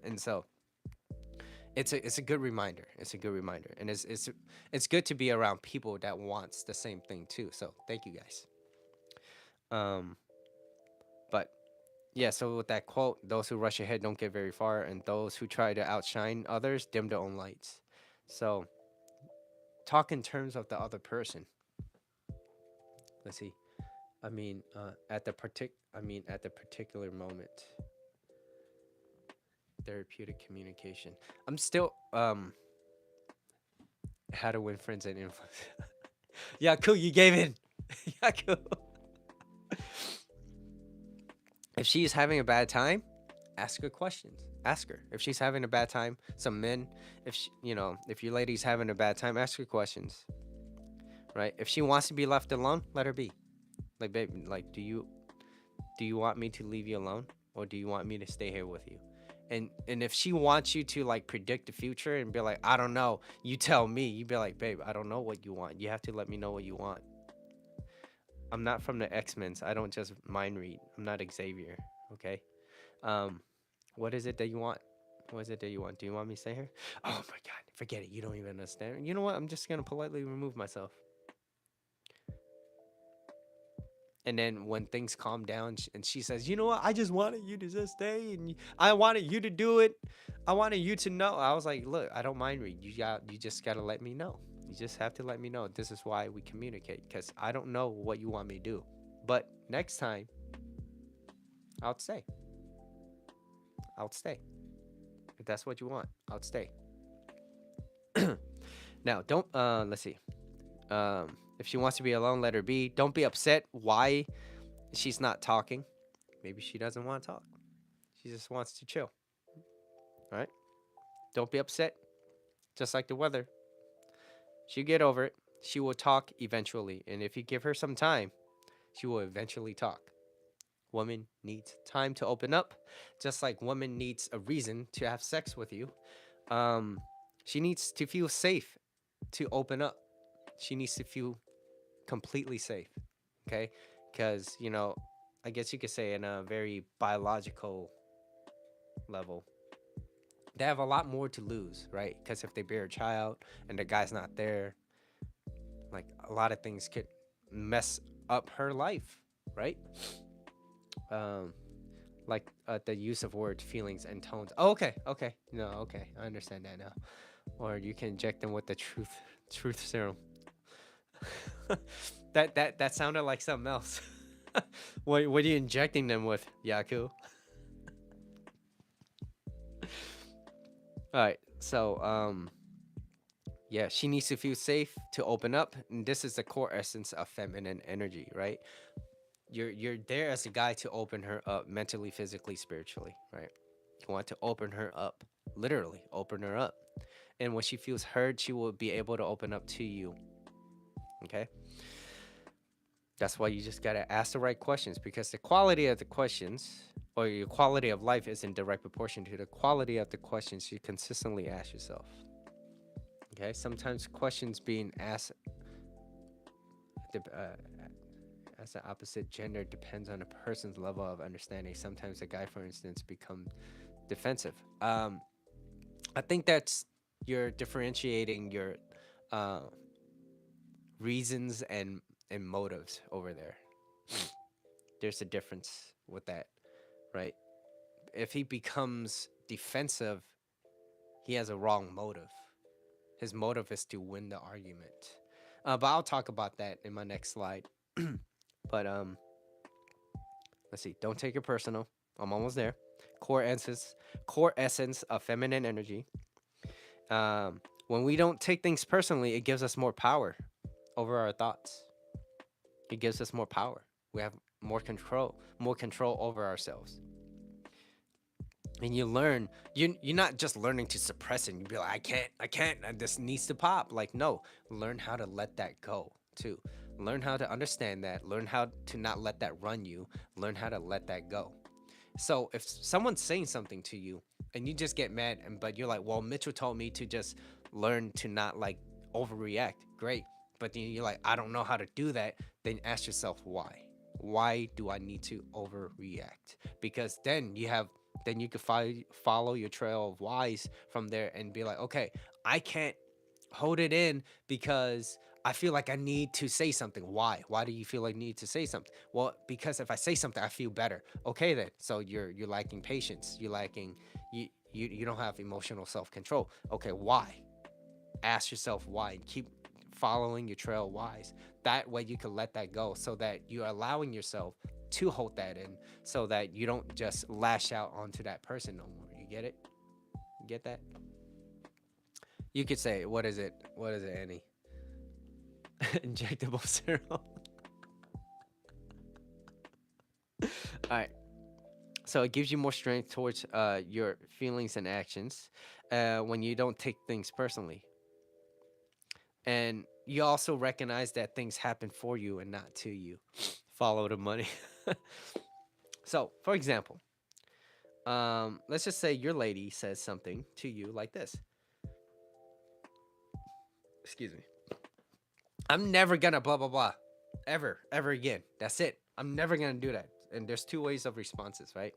And so it's a good reminder. It's a good reminder, and it's good to be around people that wants the same thing too. So thank you guys. Um, but yeah, so with that quote, those who rush ahead don't get very far, and those who try to outshine others dim their own lights. So talk in terms of the other person. Let's see. At the particular moment, therapeutic communication. I'm still how to win friends and influence. Yeah, cool. You gave in. Yeah, cool. If she's having a bad time, ask her questions. Ask her if she's having a bad time. Some men, if your lady's having a bad time, ask her questions. Right? If she wants to be left alone, let her be. Like, babe, like, do you want me to leave you alone, or do you want me to stay here with you? And if she wants you to like predict the future and be like, I don't know, you tell me. You be like, babe, I don't know what you want. You have to let me know what you want. I'm not from the X-Men's. I don't just mind read. I'm not Xavier. Okay. Um, what is it that you want? What is it that you want? Do you want me to stay here? Oh my God, forget it. You don't even understand. You know what? I'm just gonna politely remove myself. And then when things calm down, and she says, you know what? I just wanted you to just stay, and I wanted you to do it. I wanted you to know. I was like, look, I don't mind read. You just gotta let me know. You just have to let me know. This is why we communicate, because I don't know what you want me to do. But next time, I'll stay. I'll stay. If that's what you want, I'll stay. Now, don't. Let's see. If she wants to be alone, let her be. Don't be upset why she's not talking. Maybe she doesn't want to talk. She just wants to chill. All right? Don't be upset. Just like the weather. She'll get over it. She will talk eventually. And if you give her some time, she will eventually talk. Woman needs time to open up, just like woman needs a reason to have sex with you. Um, she needs to feel safe to open up. She needs to feel completely safe. Okay? Because, I guess you could say in a very biological level, they have a lot more to lose, right? Because if they bear a child and the guy's not there, like a lot of things could mess up her life, right? Um, like the use of words, feelings, and tones. Oh, okay, okay, no, okay, I understand that now. Or you can inject them with the truth serum. That sounded like something else. What are you injecting them with, Yaku? All right. So yeah, she needs to feel safe to open up, and this is the core essence of feminine energy, right? You're there as a guy to open her up mentally, physically, spiritually, right? You want to open her up, literally open her up. And when she feels heard, she will be able to open up to you. Okay? That's why you just gotta ask the right questions, because the quality of the questions or your quality of life is in direct proportion to the quality of the questions you consistently ask yourself. Okay? Sometimes questions being asked as the opposite gender depends on a person's level of understanding. Sometimes a guy, for instance, become defensive. I think that's you're differentiating your uh, reasons and motives over there. There's a difference with that, right? If he becomes defensive, he has a wrong motive. His motive is to win the argument. But I'll talk about that in my next slide. But let's see. Don't take it personal. I'm almost there. Core essence of feminine energy. When we don't take things personally, it gives us more power over our thoughts. It gives us more power. We have more control over ourselves. And you learn, you're not just learning to suppress it. You be like, I can't, this needs to pop. Like, no, learn how to let that go too. Learn how to understand that. Learn how to not let that run you. Learn how to let that go. So if someone's saying something to you and you just get mad, but you're like, well, Mitchell told me to just learn to not like overreact. Great. But then you're like, I don't know how to do that. Then ask yourself why. Why do I need to overreact? Because then you could follow your trail of whys from there and be like, okay, I can't hold it in because I feel like I need to say something. Why? Why do you feel like you need to say something? Well, because if I say something, I feel better. Okay, then. So you're lacking patience. You're lacking you don't have emotional self-control. Okay, why? Ask yourself why and keep following your trail whys. That way you can let that go so that you're allowing yourself to hold that in so that you don't just lash out onto that person no more. You get it? You get that? You could say, what is it? What is it, Annie? Injectable serum. All right. So it gives you more strength towards your feelings and actions when you don't take things personally. And you also recognize that things happen for you and not to you. Follow the money. So, for example, let's just say your lady says something to you like this. Excuse me. I'm never gonna blah blah blah, ever again. That's it. I'm never gonna do that. And there's two ways of responses, right?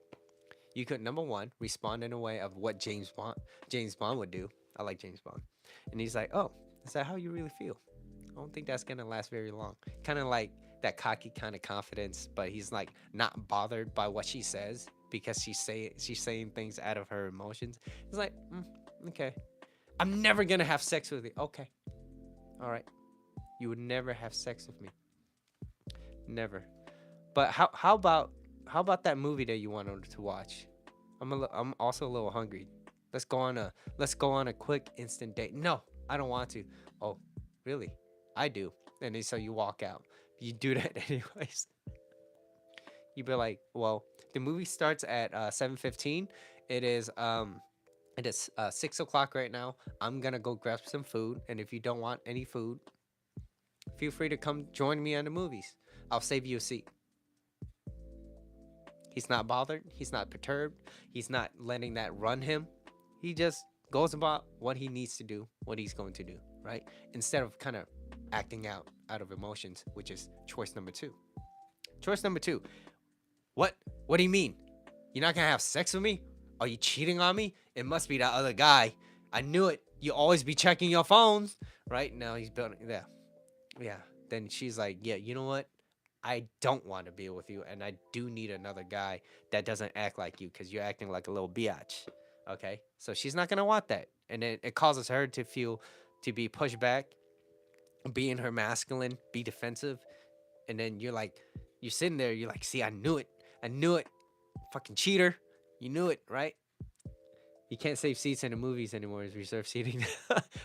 You could number one respond in a way of what James Bond would do. I like James Bond, and he's like, "Oh, is that how you really feel? I don't think that's gonna last very long." Kind of like that cocky kind of confidence, but he's like not bothered by what she says because she's saying things out of her emotions. He's like, okay, I'm never gonna have sex with you. Okay, all right, you would never have sex with me, never. But how about that movie that you wanted to watch? I'm also a little hungry. Let's go on a quick instant date. No, I don't want to. Oh, really? I do. And then so you walk out. You do that anyways. You be like, well, the movie starts at 7:15. It is it is 6 o'clock right now. I'm gonna go grab some food, and if you don't want any food, feel free to come join me on the movies. I'll save you a seat. He's not bothered. He's not perturbed. He's not letting that run him. He just goes about what he needs to do, what he's going to do, right? Instead of kind of acting out of emotions, which is choice number two. Choice number two. What? What do you mean? You're not gonna have sex with me? Are you cheating on me? It must be that other guy. I knew it. You always be checking your phones, right? Now he's building. Yeah, yeah. Then she's like, yeah. You know what? I don't want to be with you, and I do need another guy that doesn't act like you because you're acting like a little biatch. Okay, so she's not gonna want that, and it causes her to feel to be pushed back, be in her masculine, be defensive, and then you're sitting there, you're like, see, I knew it, fucking cheater, you knew it, right? You can't save seats in the movies anymore. It's reserved seating,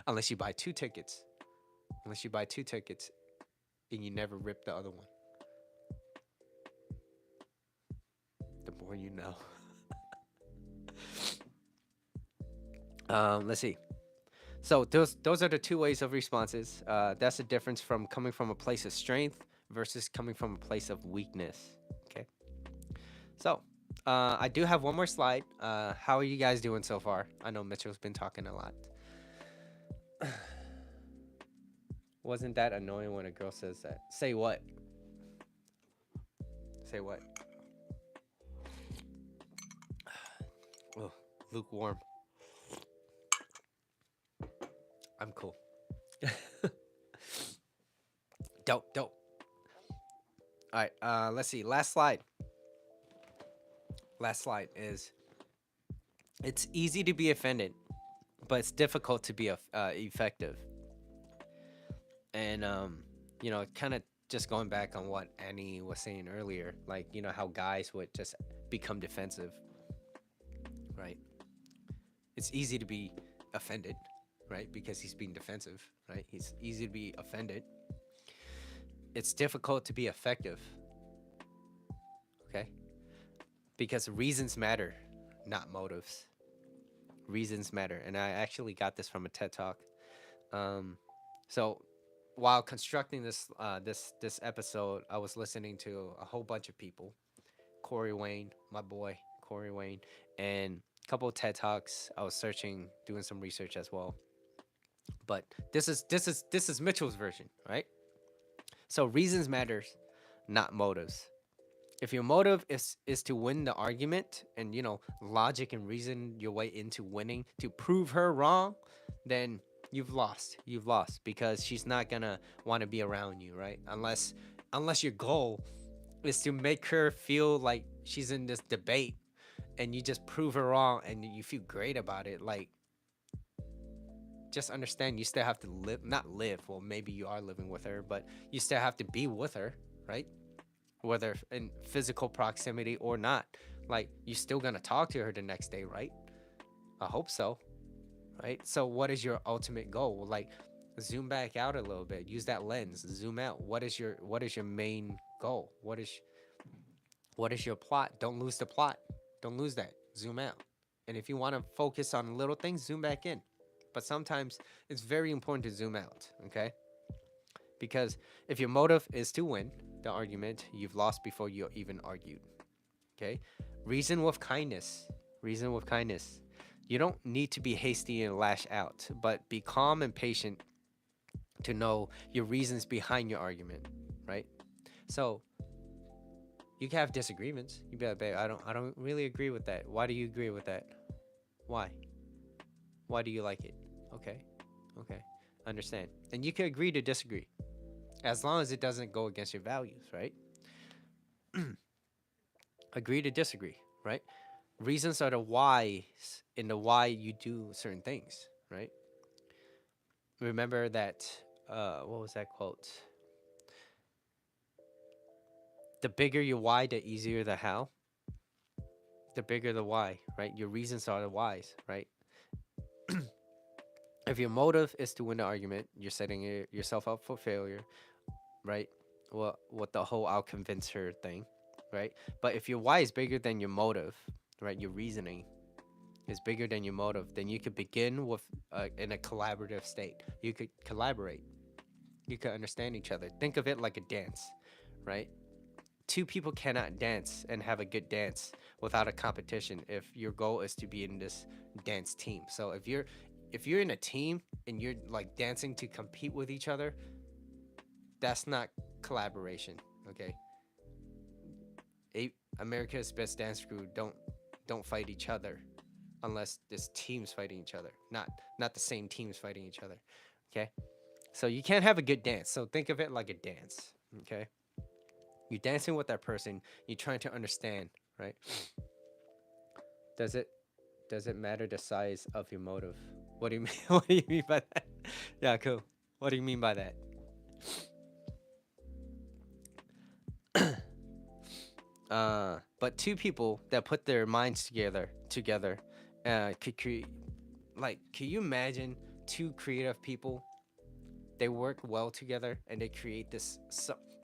unless you buy two tickets. Unless you buy two tickets, and you never rip the other one. The more you know. Let's see. So those are the two ways of responses. That's the difference from coming from a place of strength versus coming from a place of weakness. Okay. So I do have one more slide. How are you guys doing so far? I know Mitchell's been talking a lot. Wasn't that annoying when a girl says that? Say what? Say what? Oh, lukewarm. I'm cool. Dope, dope. All right, let's see. Last slide. Last slide is it's easy to be offended, but it's difficult to be effective. And kind of just going back on what Annie was saying earlier, like how guys would just become defensive, right? It's easy to be offended, right? Because he's being defensive, right? He's easy to be offended. It's difficult to be effective, okay? Because reasons matter, not motives. Reasons matter, and I actually got this from a TED talk. So while constructing this episode, I was listening to a whole bunch of people, Corey Wayne, my boy Corey Wayne, and a couple of TED talks. I was searching, doing some research as well. But this is Mitchell's version, right? So reasons matters, not motives. If your motive is to win the argument and logic and reason your way into winning to prove her wrong, then you've lost. You've lost because she's not gonna want to be around you, right? Unless your goal is to make her feel like she's in this debate and you just prove her wrong and you feel great about it. Like, just understand you still have to live, not live. Well, maybe you are living with her, but you still have to be with her, right? Whether in physical proximity or not. Like, you're still gonna talk to her the next day, right? I hope so, right? So, what is your ultimate goal? Well, like, zoom back out a little bit. Use that lens. Zoom out. What is your main goal? What is your plot? Don't lose the plot. Don't lose that. Zoom out. And if you want to focus on little things, zoom back in. But sometimes it's very important to zoom out, okay? Because if your motive is to win the argument, you've lost before you even argued. Okay? Reason with kindness. Reason with kindness. You don't need to be hasty and lash out, but be calm and patient to know your reasons behind your argument, right? So you can have disagreements. You be like, babe, I don't really agree with that. Why do you agree with that? Why? Why do you like it? Okay. Okay. Understand. And you can agree to disagree as long as it doesn't go against your values, right? Agree to disagree, right? Reasons are the whys in the why you do certain things, right? Remember that, what was that quote? The bigger your why, the easier the how. The bigger the why, right? Your reasons are the whys, right? If your motive is to win the argument, you're setting yourself up for failure, right? Well, what the whole "I'll convince her" thing, right? But if your why is bigger than your motive, right? Your reasoning is bigger than your motive, then you could begin with in a collaborative state. You could collaborate. You could understand each other. Think of it like a dance, right? Two people cannot dance and have a good dance without a competition if your goal is to be in this dance team. So if you're in a team and you're like dancing to compete with each other, that's not collaboration, okay? America's Best Dance Crew don't fight each other unless there's teams fighting each other, not the same teams fighting each other, okay? So you can't have a good dance. So think of it like a dance, okay? You're dancing with that person. You're trying to understand, right? Does it Does it matter the size of your motive? What do you mean? What do you mean by that? Yeah, cool. What do you mean by that? But two people that put their minds together, could create, like, can you imagine two creative people? They work well together and they create this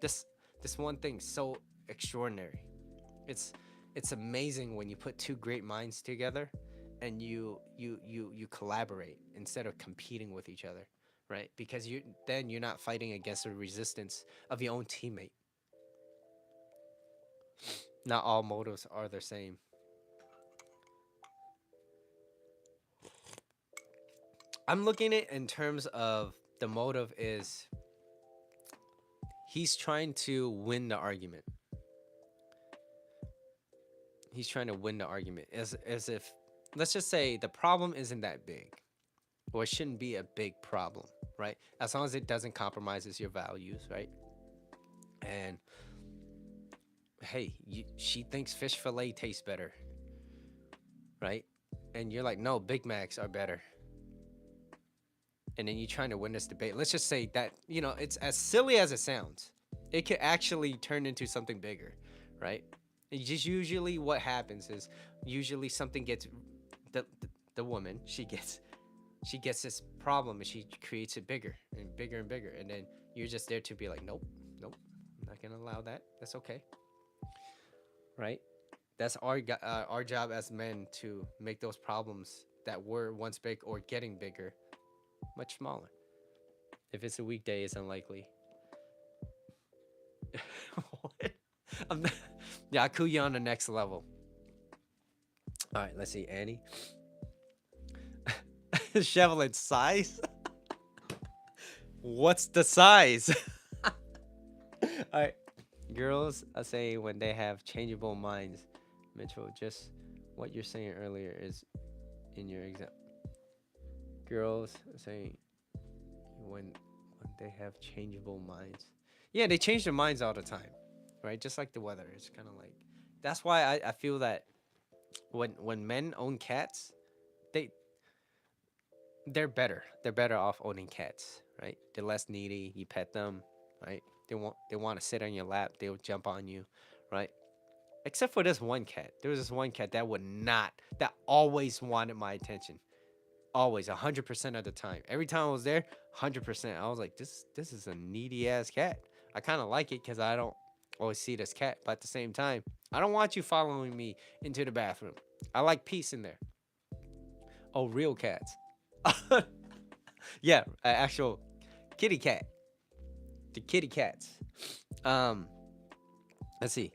this one thing so extraordinary. It's it's amazing when you put two great minds together and you collaborate instead of competing with each other, right? Because you're not fighting against the resistance of your own teammate. Not all motives are the same. I'm looking at it in terms of the motive is he's trying to win the argument. He's trying to win the argument as if, let's just say the problem isn't that big, or it shouldn't be a big problem, right? As long as it doesn't compromises your values, right? And hey, she thinks fish fillet tastes better, right? And you're like, no, Big Macs are better. And then you're trying to win this debate. Let's just say that, it's as silly as it sounds. It could actually turn into something bigger, right? It's just usually what happens is usually something gets the woman, she gets this problem and she creates it bigger and bigger and bigger. And then you're just there to be like, nope, nope, I'm not gonna allow that. That's okay, right? That's our job as men to make those problems that were once big or getting bigger much smaller. If it's a weekday, it's unlikely. What? I'm not, yeah, I'll you on the next level. All right, let's see, Annie. Chevrolet size? What's the size? All right, girls, I say when they have changeable minds. Mitchell, just what you're saying earlier is in your example. Girls saying when they have changeable minds. Yeah, they change their minds all the time, right? Just like the weather. It's kind of like that's why I feel that when men own cats, they they're better. They're better off owning cats, right? They're less needy. You pet them, right? They want to sit on your lap. They'll jump on you, right? Except for this one cat. There was this one cat that would not, that always wanted my attention. Always, 100% of the time. Every time I was there, 100%. I was like, this is a needy ass cat. I kind of like it because I don't always see this cat, but at the same time, I don't want you following me into the bathroom. I like peace in there. Oh, real cats. Yeah, actual kitty cat. The kitty cats. Um, let's see.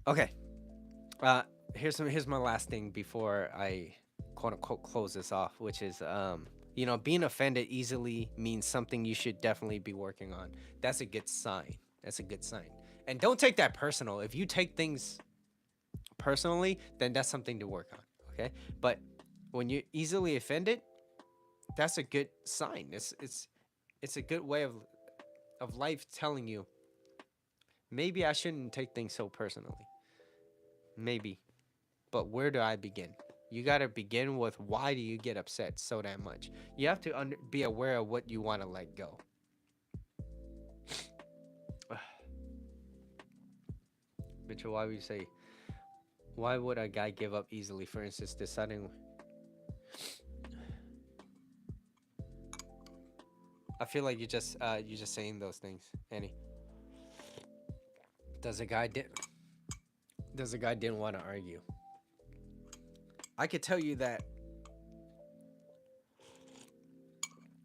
Okay. Uh, here's my last thing before I quote unquote close this off, which is being offended easily means something you should definitely be working on. That's a good sign. That's a good sign. And don't take that personal. If you take things personally, then that's something to work on. Okay. But when you're easily offended, that's a good sign. It's a good way of life telling you maybe I shouldn't take things so personally. Maybe. But where do I begin? You got to begin with why do you get upset so damn much? You have to be aware of what you want to let go. Mitchell, why would you say, why would a guy give up easily? For instance, deciding. I feel like you're just saying those things, Annie. Does a guy didn't want to argue? I could tell you that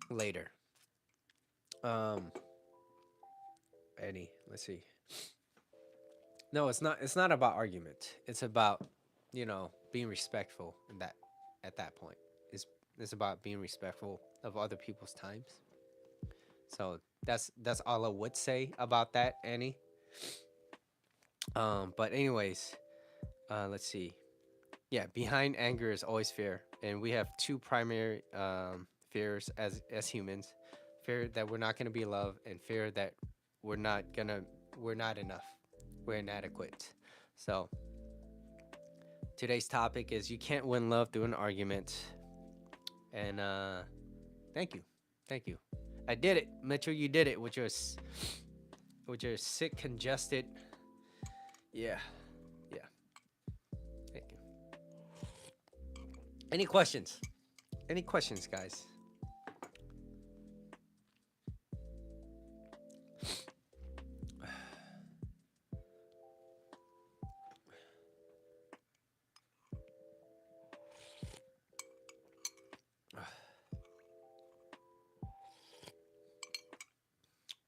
later. Eddie, let's see. No, it's not about argument. It's about, being respectful in that at that point. It's about being respectful of other people's times. So that's all I would say about that, Annie. But anyways, let's see. Yeah, behind anger is always fear, and we have two primary fears as humans: fear that we're not gonna be loved, and fear that we're not enough, we're inadequate. So Today's topic is you can't win love through an argument. And thank you. Thank you. I did it. Mitchell, you did it with your sick, congested. Yeah. Yeah. Thank you. Any questions? Any questions, guys?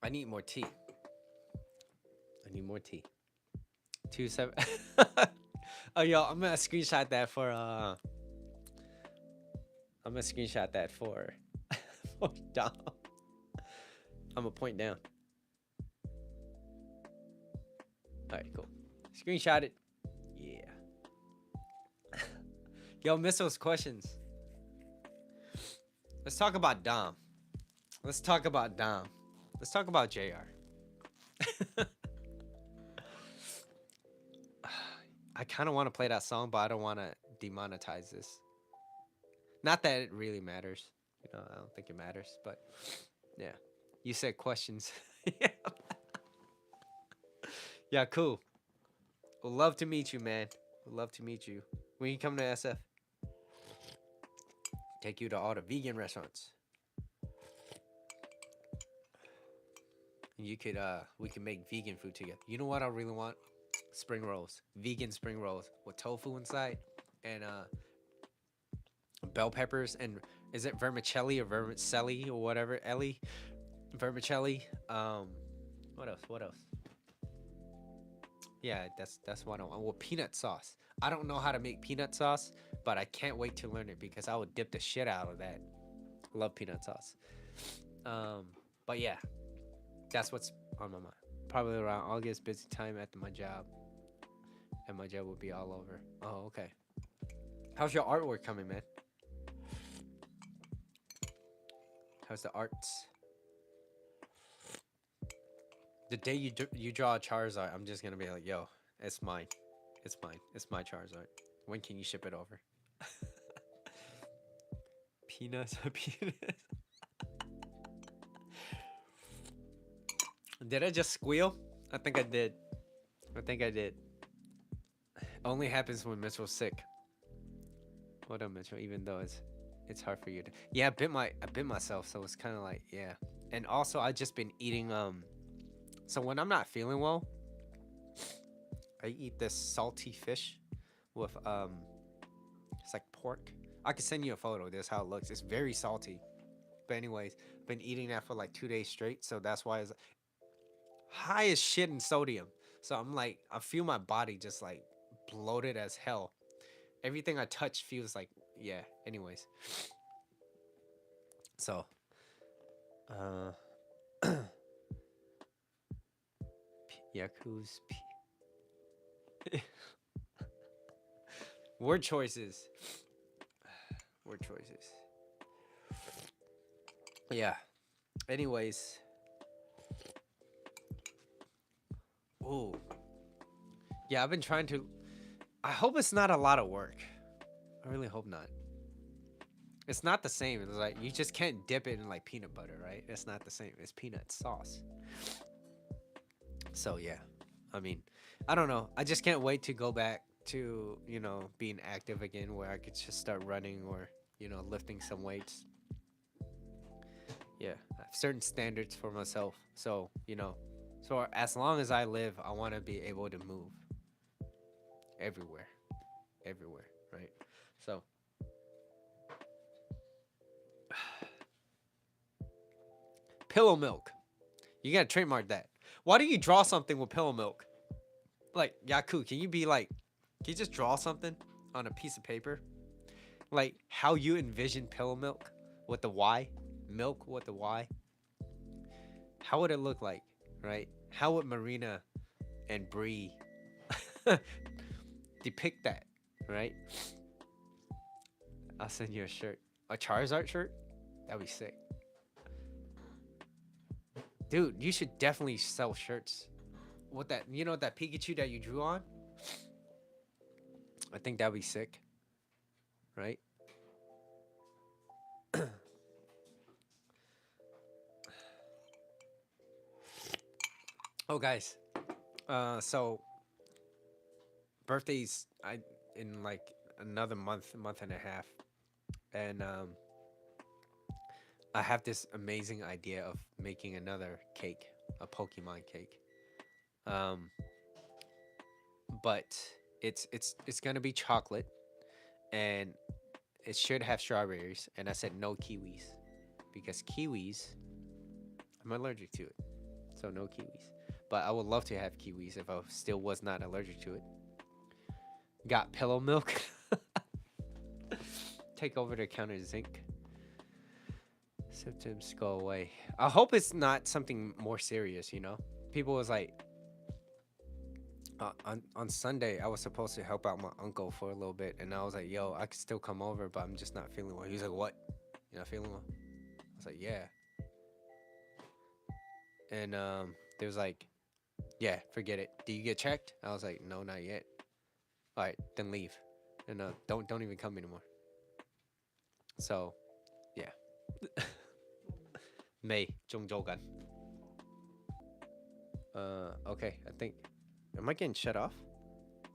I need more tea. I need more tea. 2-7. Oh, yo, I'm gonna screenshot that for I'm gonna screenshot that for for Dom. I'm gonna point down. All right, cool. Screenshot it. Yeah. Yo, miss those questions. Let's talk about Dom. Let's talk about Dom. Let's talk about JR. I kind of want to play that song, but I don't want to demonetize this. Not that it really matters. You know, I don't think it matters, but yeah. You said questions. Yeah. Yeah, cool. Would love to meet you, man. Would love to meet you. When you come to SF, take you to all the vegan restaurants. You could we can make vegan food together. You know what I really want? Spring rolls. Vegan spring rolls with tofu inside and bell peppers and is it vermicelli or vermicelli or whatever? Ellie? Vermicelli. What else? What else? Yeah, that's what I want. Well, peanut sauce. I don't know how to make peanut sauce, but I can't wait to learn it because I would dip the shit out of that. Love peanut sauce. But yeah, that's what's on my mind. Probably around August, busy time at my job. And my job will be all over. Oh, okay. How's your artwork coming, man? How's the arts? The day you draw a Charizard, I'm just gonna be like, yo, it's mine. It's mine. It's my Charizard. When can you ship it over? Peanuts. Peanuts. Did I just squeal? I think I did. I think I did. Only happens when Mitchell's sick. What up, Mitchell? Even though it's hard for you to. Yeah, I bit myself, so it's kind of like yeah. And also, I just been eating So when I'm not feeling well, I eat this salty fish with it's like pork. I can send you a photo. This is how it looks. It's very salty. But anyways, been eating that for like 2 days straight, so that's why it's high as shit in sodium. So I'm like, I feel my body just like bloated as hell. Everything I touch feels like, yeah. Anyways, so, Yaku's word choices. Word choices. Yeah. Anyways. Oh. Yeah, I've been trying to. I hope it's not a lot of work. I really hope not. It's not the same. It's like you just can't dip it in like peanut butter, right? It's not the same. It's peanut sauce. So yeah. I mean, I don't know. I just can't wait to go back to, you know, being active again where I could just start running or, you know, lifting some weights. Yeah. I have certain standards for myself. So, you know, so as long as I live, I want to be able to move everywhere. Everywhere, right? So pillow milk. You gotta trademark that. Why do you draw something with pillow milk? Like, Yaku, can you be like, can you just draw something on a piece of paper? Like how you envision pillow milk with the Y? Milk with the Y? How would it look like, right? How would Marina and Bree depict that, right? I'll send you a shirt. A Charizard shirt? That'd be sick. Dude, you should definitely sell shirts. What that, you know, that Pikachu that you drew on? I think that'd be sick, right? Oh, guys. So birthdays, I in like another month and a half, and I have this amazing idea of making another cake, a Pokemon cake. Um, but it's gonna be chocolate, and it should have strawberries. And I said no kiwis because kiwis, I'm allergic to it, so no kiwis. But I would love to have kiwis if I still was not allergic to it. Got pillow milk. Take over the counter zinc. Symptoms go away. I hope it's not something more serious, you know? People was like, on Sunday, I was supposed to help out my uncle for a little bit, and I was like, "Yo, I could still come over, but I'm just not feeling well." He was like, "What? You're not feeling well?" I was like, "Yeah," and they was like, "Yeah, forget it. Do you get checked?" I was like, "No, not yet." All right, then leave, and don't even come anymore. So yeah, May Jongjogan. Okay, I think am I getting shut off?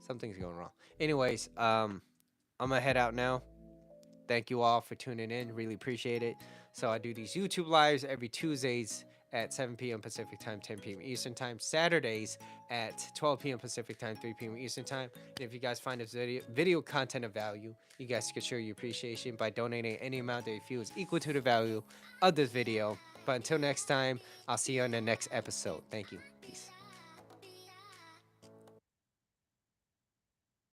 Something's going wrong. Anyways, I'm gonna head out now. Thank you all for tuning in. Really appreciate it. So I do these YouTube lives every Tuesdays at 7 p.m. Pacific time, 10 p.m. Eastern time. Saturdays at 12 p.m. Pacific time, 3 p.m. Eastern time. And if you guys find this video content of value, you guys can show your appreciation by donating any amount that you feel is equal to the value of this video. But until next time, I'll see you on the next episode. Thank you.